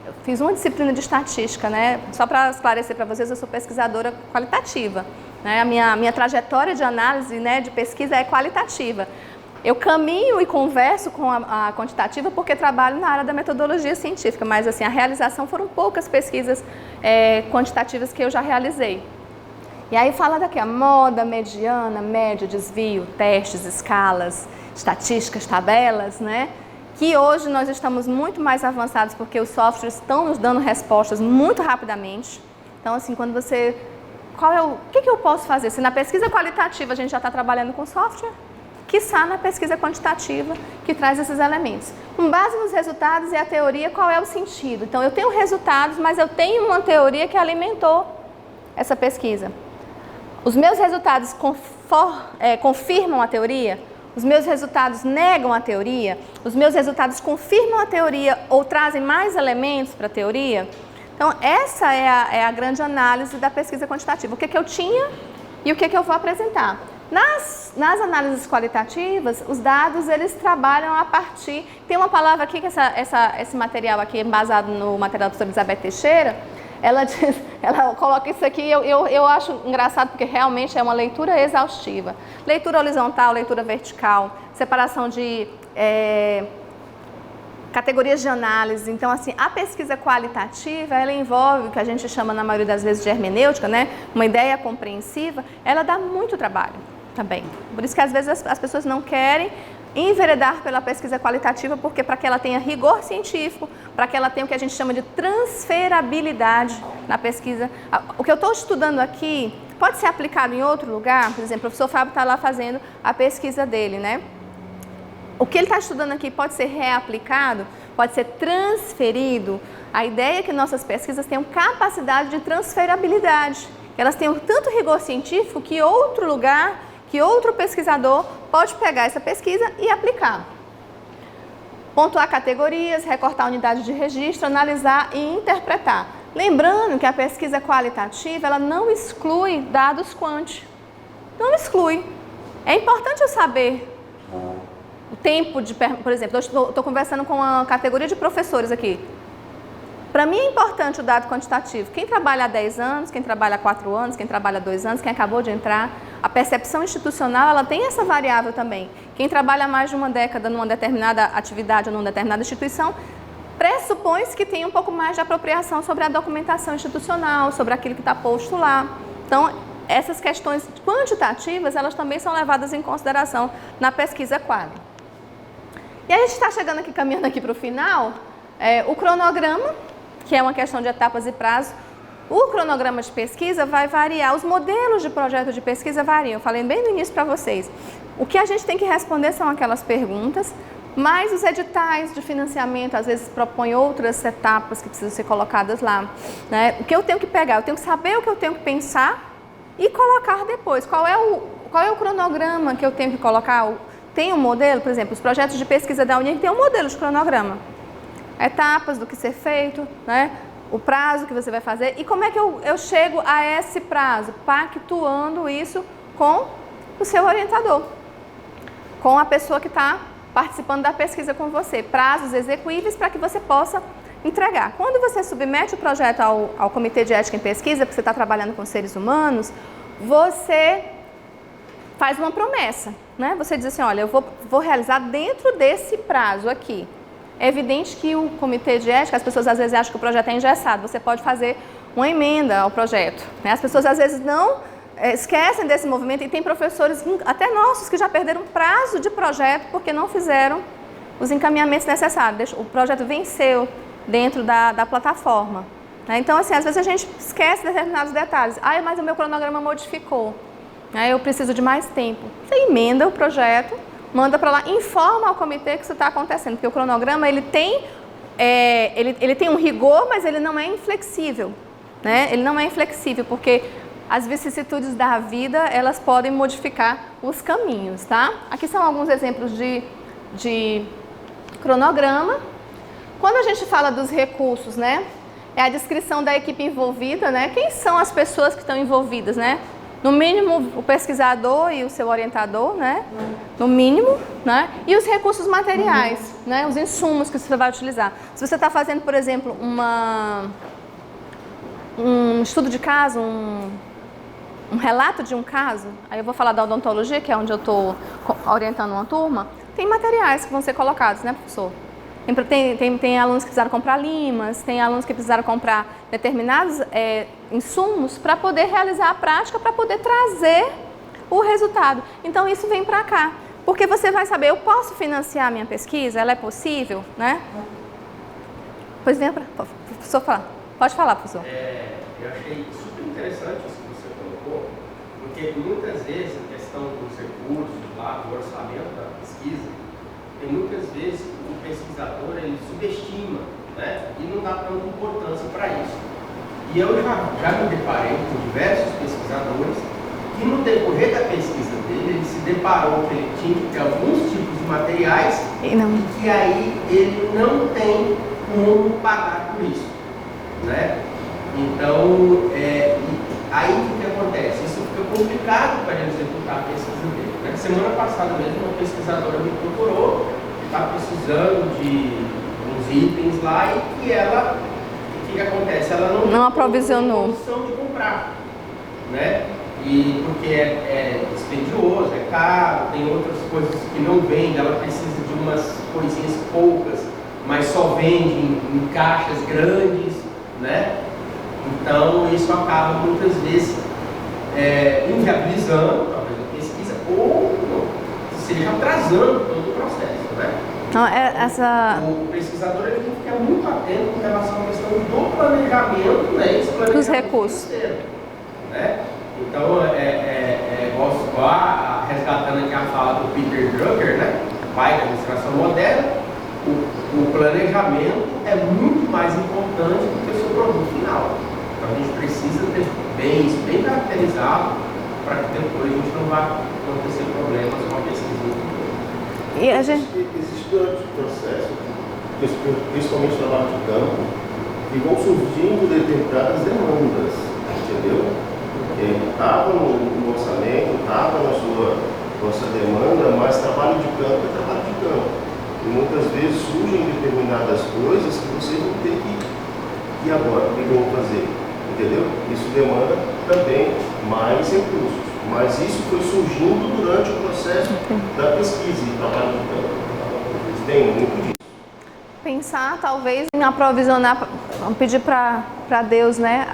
eu fiz uma disciplina de estatística, né? Só para esclarecer para vocês, eu sou pesquisadora qualitativa, né? A minha trajetória de análise, né, de pesquisa é qualitativa. Eu caminho e converso com a quantitativa porque trabalho na área da metodologia científica, mas assim, a realização foram poucas pesquisas quantitativas que eu já realizei. E aí fala daqui a moda, mediana, média, desvio, testes, escalas, estatísticas, tabelas, né? Que hoje nós estamos muito mais avançados porque os softwares estão nos dando respostas muito rapidamente. Então assim, quando você... o que eu posso fazer? Se na pesquisa qualitativa a gente já está trabalhando com software, quiçá na pesquisa quantitativa, que traz esses elementos. Com base nos resultados e a teoria, qual é o sentido? Então, eu tenho resultados, mas eu tenho uma teoria que alimentou essa pesquisa. Os meus resultados confirmam a teoria? Os meus resultados negam a teoria? Os meus resultados confirmam a teoria ou trazem mais elementos para a teoria? Então, essa é a grande análise da pesquisa quantitativa. O que eu tinha e o que eu vou apresentar. Nas análises qualitativas, os dados, eles trabalham a partir... Tem uma palavra aqui, que esse material aqui, embasado no material da professora Elizabeth Teixeira, ela coloca isso aqui, eu acho engraçado, porque realmente é uma leitura exaustiva. Leitura horizontal, leitura vertical, separação de categorias de análise. Então, assim, a pesquisa qualitativa, ela envolve o que a gente chama, na maioria das vezes, de hermenêutica, né? Uma ideia compreensiva, ela dá muito trabalho também. Por isso que às vezes as pessoas não querem enveredar pela pesquisa qualitativa, porque para que ela tenha rigor científico, para que ela tenha o que a gente chama de transferabilidade na pesquisa. O que eu estou estudando aqui pode ser aplicado em outro lugar. Por exemplo, o professor Fábio está lá fazendo a pesquisa dele, né? O que ele está estudando aqui pode ser reaplicado, pode ser transferido. A ideia é que nossas pesquisas tenham capacidade de transferabilidade. Elas tenham tanto rigor científico que outro lugar, que outro pesquisador pode pegar essa pesquisa e aplicar. Pontuar categorias, recortar unidades de registro, analisar e interpretar. Lembrando que a pesquisa qualitativa, ela não exclui dados quant. Não exclui. É importante eu saber o tempo de... Por exemplo, eu estou conversando com uma categoria de professores aqui. Para mim é importante o dado quantitativo. Quem trabalha há 10 anos, quem trabalha há 4 anos, quem trabalha há 2 anos, quem acabou de entrar. a percepção institucional, ela tem essa variável também. Quem trabalha mais de uma década numa determinada atividade ou numa determinada instituição, pressupõe que tem um pouco mais de apropriação sobre a documentação institucional, sobre aquilo que está posto lá. Então, essas questões quantitativas, elas também são levadas em consideração na pesquisa quadro. E a gente está chegando aqui, caminhando aqui para o final, o cronograma, que é uma questão de etapas e prazos. O cronograma de pesquisa vai variar, os modelos de projeto de pesquisa variam. Eu falei bem no início para vocês. O que a gente tem que responder são aquelas perguntas, mas os editais de financiamento às vezes propõem outras etapas que precisam ser colocadas lá, né? O que eu tenho que pegar? Eu tenho que saber o que eu tenho que pensar e colocar depois. Qual é o cronograma que eu tenho que colocar? Tem um modelo, por exemplo, os projetos de pesquisa da Uninc tem um modelo de cronograma. Etapas do que ser feito, né? O prazo que você vai fazer e como é que eu chego a esse prazo, pactuando isso com o seu orientador, com a pessoa que está participando da pesquisa com você, prazos execuíveis para que você possa entregar. Quando você submete o projeto ao Comitê de Ética em Pesquisa, porque você está trabalhando com seres humanos, você faz uma promessa, né? Você diz assim, olha, eu vou realizar dentro desse prazo aqui. É evidente que o Comitê de Ética, as pessoas às vezes acham que o projeto é engessado, você pode fazer uma emenda ao projeto, né? As pessoas às vezes não esquecem desse movimento e tem professores, até nossos, que já perderam prazo de projeto porque não fizeram os encaminhamentos necessários. O projeto venceu dentro da plataforma, né? Então, assim, às vezes a gente esquece determinados detalhes. Ah, mas o meu cronograma modificou, né? Eu preciso de mais tempo. Você emenda o projeto, manda para lá, informa ao comitê que isso está acontecendo, porque o cronograma ele tem um rigor, mas ele não é inflexível, né? Ele não é inflexível, porque as vicissitudes da vida, elas podem modificar os caminhos, tá? Aqui são alguns exemplos de cronograma. Quando a gente fala dos recursos, né? É a descrição da equipe envolvida, né? Quem são as pessoas que estão envolvidas, né? No mínimo, o pesquisador e o seu orientador, né? No mínimo, né? E os recursos materiais, né? Os insumos que você vai utilizar. Se você está fazendo, por exemplo, um estudo de caso, um relato de um caso, aí eu vou falar da odontologia, que é onde eu estou orientando uma turma, tem materiais que vão ser colocados, né, professor? Tem alunos que precisaram comprar limas, tem alunos que precisaram comprar determinados insumos para poder realizar a prática, para poder trazer o resultado. Então, isso vem para cá, porque você vai saber, eu posso financiar a minha pesquisa? Ela é possível, né? Pois venha para o professor falar. Pode falar, professor. Eu achei super interessante isso que você colocou, porque muitas vezes a questão dos recursos, do orçamento da pesquisa, tem muitas vezes o pesquisador ele subestima, né, e não dá tanta importância para isso. E eu já me deparei com diversos pesquisadores que no decorrer da pesquisa dele, ele se deparou que ele tinha que ter alguns tipos de materiais e que aí ele não tem como pagar por isso, né? Então, aí o que acontece? Isso fica complicado para ele executar a pesquisa dele, né? Semana passada mesmo, uma pesquisadora me procurou, que está precisando de uns itens lá e que ela, o que acontece? Ela não aprovisionou. Tem condição de comprar, né? E porque é dispendioso, é caro, tem outras coisas que não vendem, ela precisa de umas coisinhas poucas, mas só vende em caixas grandes, né? Então isso acaba muitas vezes inviabilizando talvez a pesquisa ou seja atrasando todo o processo, né? Não, O pesquisador ele tem que ficar muito atento com relação à questão do planejamento, né? Esse planejamento dos recursos, né? Então, resgatando aqui a fala do Peter Drucker, né? Pai da administração moderna, o planejamento é muito mais importante do que o seu produto final. Então, a gente precisa ter isso bem caracterizado para que depois a gente não vá acontecer problemas com a pesquisa. E a gente... Existe durante o processo, principalmente no trabalho de campo, que vão surgindo determinadas demandas, entendeu? Estava no orçamento, estava na sua demanda, mas trabalho de campo é trabalho de campo. E muitas vezes surgem determinadas coisas que você não tem que... E agora? O que eu vou fazer? Entendeu? Isso demanda também mais recursos. mas isso foi surgindo durante o processo da pesquisa e trabalho de campo. Eles têm muito disso. Pensar talvez em aprovisionar, vamos pedir para Deus, né,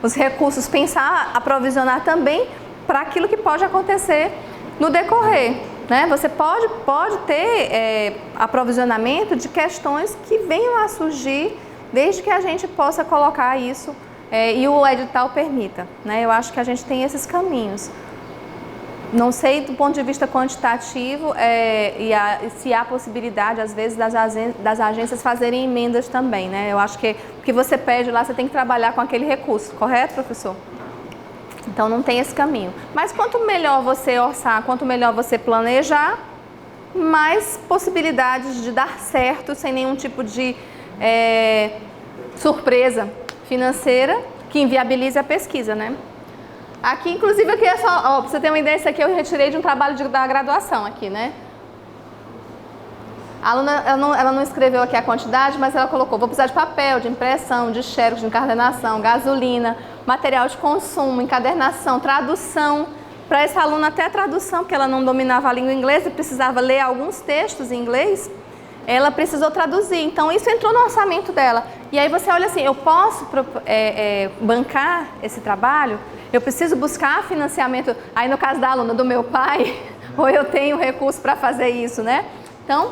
os recursos, pensar, aprovisionar também para aquilo que pode acontecer no decorrer, né? Você pode ter aprovisionamento de questões que venham a surgir desde que a gente possa colocar isso e o edital permita, né? Eu acho que a gente tem esses caminhos. Não sei do ponto de vista quantitativo se há possibilidade, às vezes, das agências fazerem emendas também, né? Eu acho que o que você pede lá, você tem que trabalhar com aquele recurso, correto, professor? Então, não tem esse caminho. Mas quanto melhor você orçar, quanto melhor você planejar, mais possibilidades de dar certo sem nenhum tipo de surpresa financeira que inviabilize a pesquisa, né? Aqui, inclusive, aqui é só, para você ter uma ideia, isso aqui eu retirei de um trabalho da graduação aqui, né? A aluna, ela não escreveu aqui a quantidade, mas ela colocou, vou precisar de papel, de impressão, de xerox, de encadernação, gasolina, material de consumo, encadernação, tradução. Para essa aluna, até a tradução, porque ela não dominava a língua inglesa e precisava ler alguns textos em inglês, ela precisou traduzir. Então, isso entrou no orçamento dela. E aí você olha assim, eu posso bancar esse trabalho? Eu preciso buscar financiamento, aí no caso da aluna, do meu pai, ou eu tenho recurso para fazer isso, né? Então,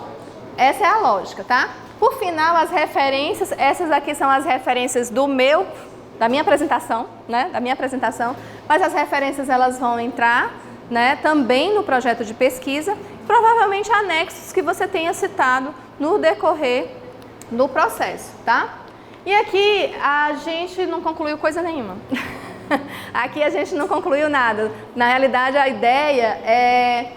essa é a lógica, tá? Por final, as referências, essas aqui são as referências da minha apresentação, né? Da minha apresentação, mas as referências elas vão entrar, né? Também no projeto de pesquisa, provavelmente anexos que você tenha citado no decorrer do processo, tá? E aqui a gente não concluiu coisa nenhuma. Aqui a gente não concluiu nada. Na realidade, a ideia é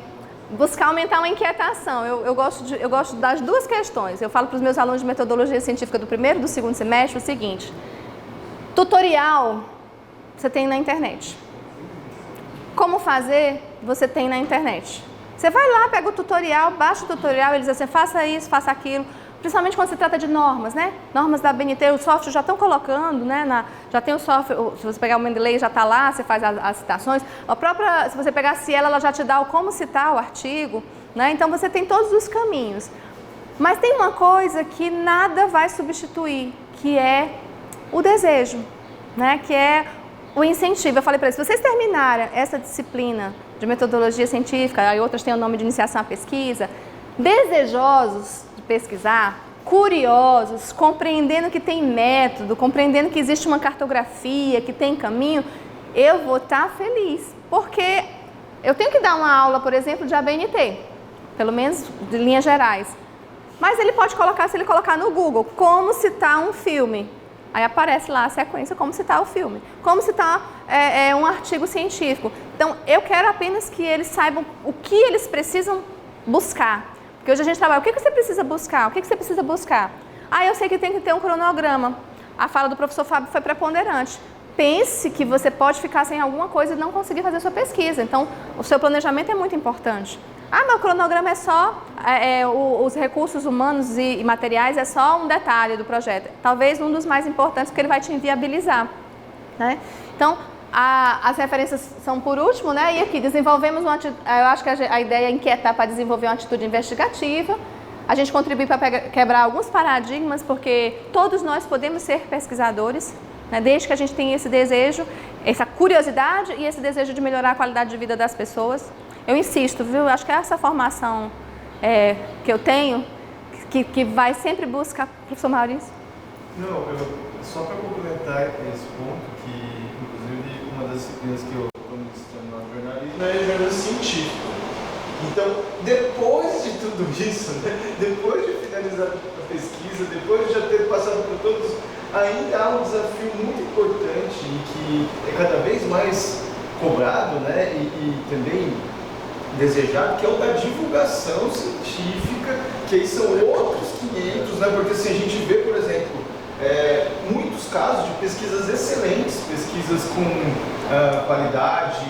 buscar aumentar uma inquietação. Eu gosto das duas questões. Eu falo para os meus alunos de metodologia científica do primeiro e do segundo semestre o seguinte: tutorial você tem na internet. Como fazer, você tem na internet. Você vai lá, pega o tutorial, baixa o tutorial, ele diz assim, faça isso, faça aquilo. Principalmente quando se trata de normas, né? Normas da BNT, os softwares já estão colocando, né? Já tem o software, se você pegar o Mendeley já está lá, você faz as citações. A própria, se você pegar a Cielo, ela já te dá o como citar o artigo, né? Então você tem todos os caminhos. Mas tem uma coisa que nada vai substituir, que é o desejo, né? Que é o incentivo. Eu falei para eles, se vocês terminarem essa disciplina de metodologia científica, aí outras têm o nome de iniciação à pesquisa, desejosos de pesquisar, curiosos, compreendendo que tem método, compreendendo que existe uma cartografia, que tem caminho, eu vou estar feliz, porque eu tenho que dar uma aula, por exemplo, de ABNT, pelo menos de linhas gerais, mas ele pode colocar, se ele colocar no Google, como citar um filme, aí aparece lá a sequência, como citar o filme, como citar um artigo científico. Então, eu quero apenas que eles saibam o que eles precisam buscar. Porque hoje a gente trabalha, o que você precisa buscar? O que você precisa buscar? Ah, eu sei que tem que ter um cronograma. A fala do professor Fábio foi preponderante. Pense que você pode ficar sem alguma coisa e não conseguir fazer a sua pesquisa. Então, o seu planejamento é muito importante. Ah, meu cronograma é só, os recursos humanos e materiais é só um detalhe do projeto. Talvez um dos mais importantes, porque ele vai te inviabilizar, né? Então, as referências são por último, né? E aqui, desenvolvemos uma atitude, eu acho que a ideia é inquietar para desenvolver uma atitude investigativa. A gente contribui para quebrar alguns paradigmas, porque todos nós podemos ser pesquisadores, né? Desde que a gente tenha esse desejo, essa curiosidade e esse desejo de melhorar a qualidade de vida das pessoas. Eu insisto, viu? Acho que é essa formação que eu tenho, que vai sempre buscar. Professor Maurício? Não, só para complementar esse ponto, que inclusive uma das disciplinas que eu estou ministrando no jornalismo é jornalismo científico. Então, depois de tudo isso, né, depois de finalizar a pesquisa, depois de já ter passado por todos, ainda há um desafio muito importante e que é cada vez mais cobrado, né, e também desejado, que é o da divulgação científica, que aí são outros 500, né, porque assim, a gente vê, por exemplo, muitos casos de pesquisas excelentes, pesquisas com qualidade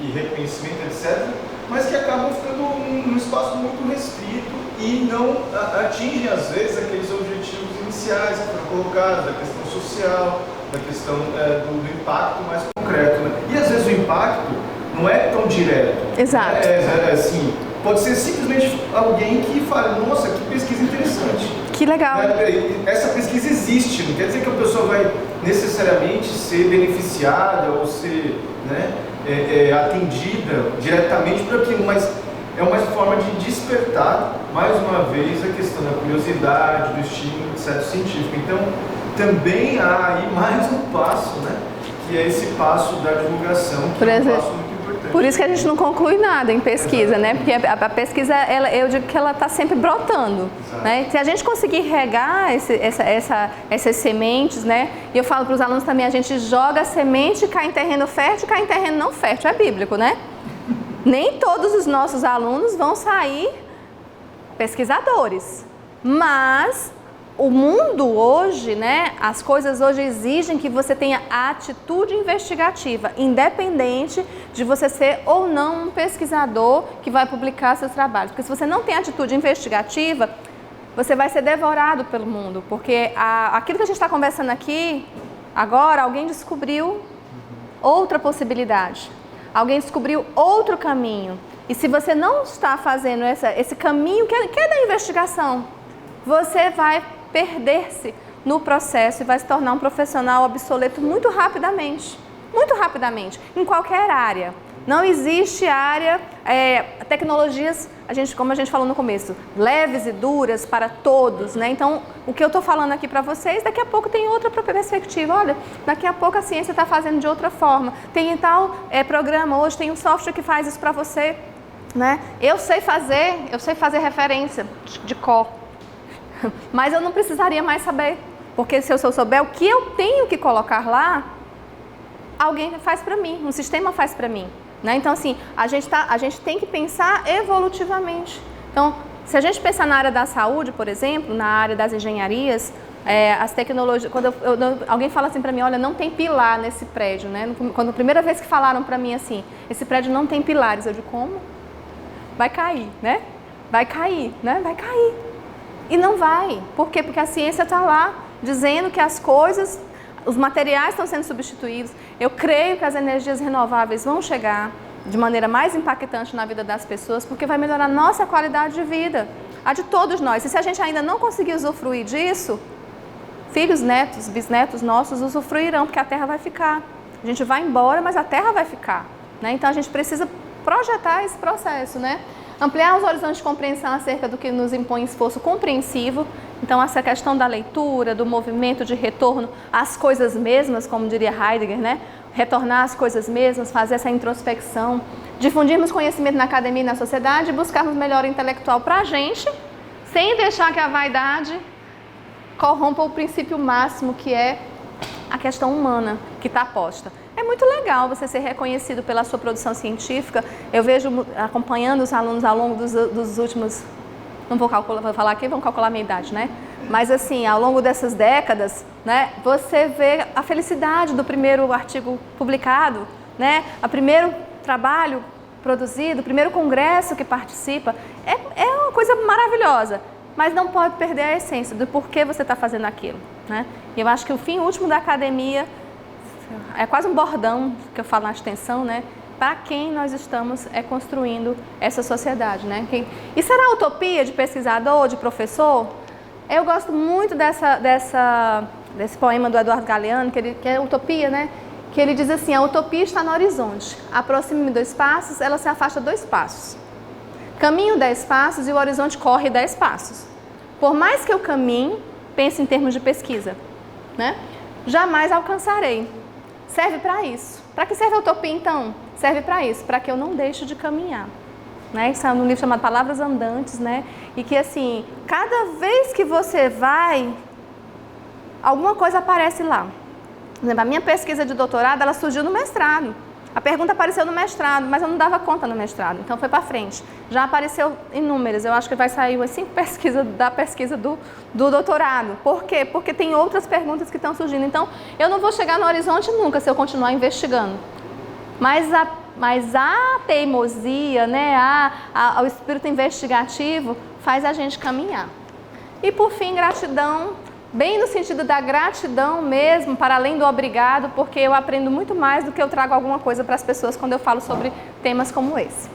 e reconhecimento, etc., mas que acabam ficando num espaço muito restrito e não atingem, às vezes, aqueles objetivos iniciais que foram colocados, da questão social, da questão do impacto mais concreto, né? E, às vezes, o impacto não é tão direto. Exato. Assim, pode ser simplesmente alguém que fala, nossa, que pesquisa interessante. Que legal. Essa pesquisa existe, não quer dizer que a pessoa vai necessariamente ser beneficiada ou ser, né, atendida diretamente por aquilo, mas é uma forma de despertar, mais uma vez, a questão da curiosidade, do estímulo, etc. científico. Então, também há aí mais um passo, né, que é esse passo da divulgação, que é um passo muito importante. Por isso que a gente não conclui nada em pesquisa, né? Porque a pesquisa, eu digo que ela está sempre brotando, né? Se a gente conseguir regar essas sementes, né? E eu falo para os alunos também, a gente joga a semente, cai em terreno fértil, cai em terreno não fértil, é bíblico, né? Nem todos os nossos alunos vão sair pesquisadores, mas o mundo hoje, né, as coisas hoje exigem que você tenha atitude investigativa, independente de você ser ou não um pesquisador que vai publicar seus trabalhos. Porque se você não tem atitude investigativa, você vai ser devorado pelo mundo, porque aquilo que a gente está conversando aqui, agora alguém descobriu outra possibilidade. Alguém descobriu outro caminho. E se você não está fazendo esse caminho que é da investigação, você vai perder-se no processo e vai se tornar um profissional obsoleto muito rapidamente, em qualquer área. Não existe área, tecnologias, como a gente falou no começo, leves e duras para todos, né? Então, o que eu estou falando aqui para vocês, daqui a pouco tem outra perspectiva. Olha, daqui a pouco a ciência está fazendo de outra forma. Tem tal programa, hoje tem um software que faz isso para você, né? Eu sei fazer referência de cor, mas eu não precisaria mais saber, porque se eu souber o que eu tenho que colocar lá, alguém faz para mim, um sistema faz para mim. Né? Então, assim, a gente tem que pensar evolutivamente. Então, se a gente pensar na área da saúde, por exemplo, na área das engenharias, as tecnologias, quando alguém fala assim para mim, olha, não tem pilar nesse prédio, né? Quando a primeira vez que falaram para mim assim, esse prédio não tem pilares, eu digo, como? Vai cair, né? Vai cair, né? Vai cair. E não vai. Por quê? Porque a ciência está lá dizendo que as coisas, os materiais estão sendo substituídos. Eu creio que as energias renováveis vão chegar de maneira mais impactante na vida das pessoas, porque vai melhorar a nossa qualidade de vida, a de todos nós. E se a gente ainda não conseguir usufruir disso, filhos, netos, bisnetos nossos usufruirão, porque a terra vai ficar. A gente vai embora, mas a terra vai ficar. Né? Então a gente precisa projetar esse processo, né? Ampliar os horizontes de compreensão acerca do que nos impõe esforço compreensivo. Então, essa questão da leitura, do movimento de retorno às coisas mesmas, como diria Heidegger, né? Retornar às coisas mesmas, fazer essa introspecção, difundirmos conhecimento na academia e na sociedade, buscarmos melhora intelectual para a gente, sem deixar que a vaidade corrompa o princípio máximo, que é a questão humana que está posta. É muito legal você ser reconhecido pela sua produção científica. Eu vejo, acompanhando os alunos ao longo dos últimos... Não vou falar aqui, vão calcular a minha idade, né? Mas assim, ao longo dessas décadas, né, você vê a felicidade do primeiro artigo publicado, né? O primeiro trabalho produzido, o primeiro congresso que participa. É uma coisa maravilhosa, mas não pode perder a essência do porquê você está fazendo aquilo, né? E eu acho que o fim último da academia é quase um bordão que eu falo na extensão, né? Para quem nós estamos construindo essa sociedade, né? E será a utopia de pesquisador, de professor? Eu gosto muito desse poema do Eduardo Galeano, que é utopia, né? Que ele diz assim, a utopia está no horizonte. Aproxime-me 2 passos, ela se afasta 2 passos. Caminho 10 passos e o horizonte corre 10 passos. Por mais que eu caminhe, pense em termos de pesquisa, né? Jamais alcançarei. Serve para isso. Para que serve a utopia, então? Serve para isso, para que eu não deixe de caminhar. Né? Isso é um livro chamado Palavras Andantes, né? E que, assim, cada vez que você vai, alguma coisa aparece lá. Por exemplo, a minha pesquisa de doutorado, ela surgiu no mestrado. A pergunta apareceu no mestrado, mas eu não dava conta no mestrado, então foi para frente. Já apareceu inúmeras, eu acho que vai sair umas 5 pesquisas da pesquisa do doutorado. Por quê? Porque tem outras perguntas que estão surgindo. Então, eu não vou chegar no horizonte nunca se eu continuar investigando. Mas a teimosia, né, o espírito investigativo faz a gente caminhar. E por fim, gratidão bem no sentido da gratidão mesmo, para além do obrigado, porque eu aprendo muito mais do que eu trago alguma coisa para as pessoas quando eu falo sobre temas como esse.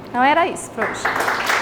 Então era isso para hoje.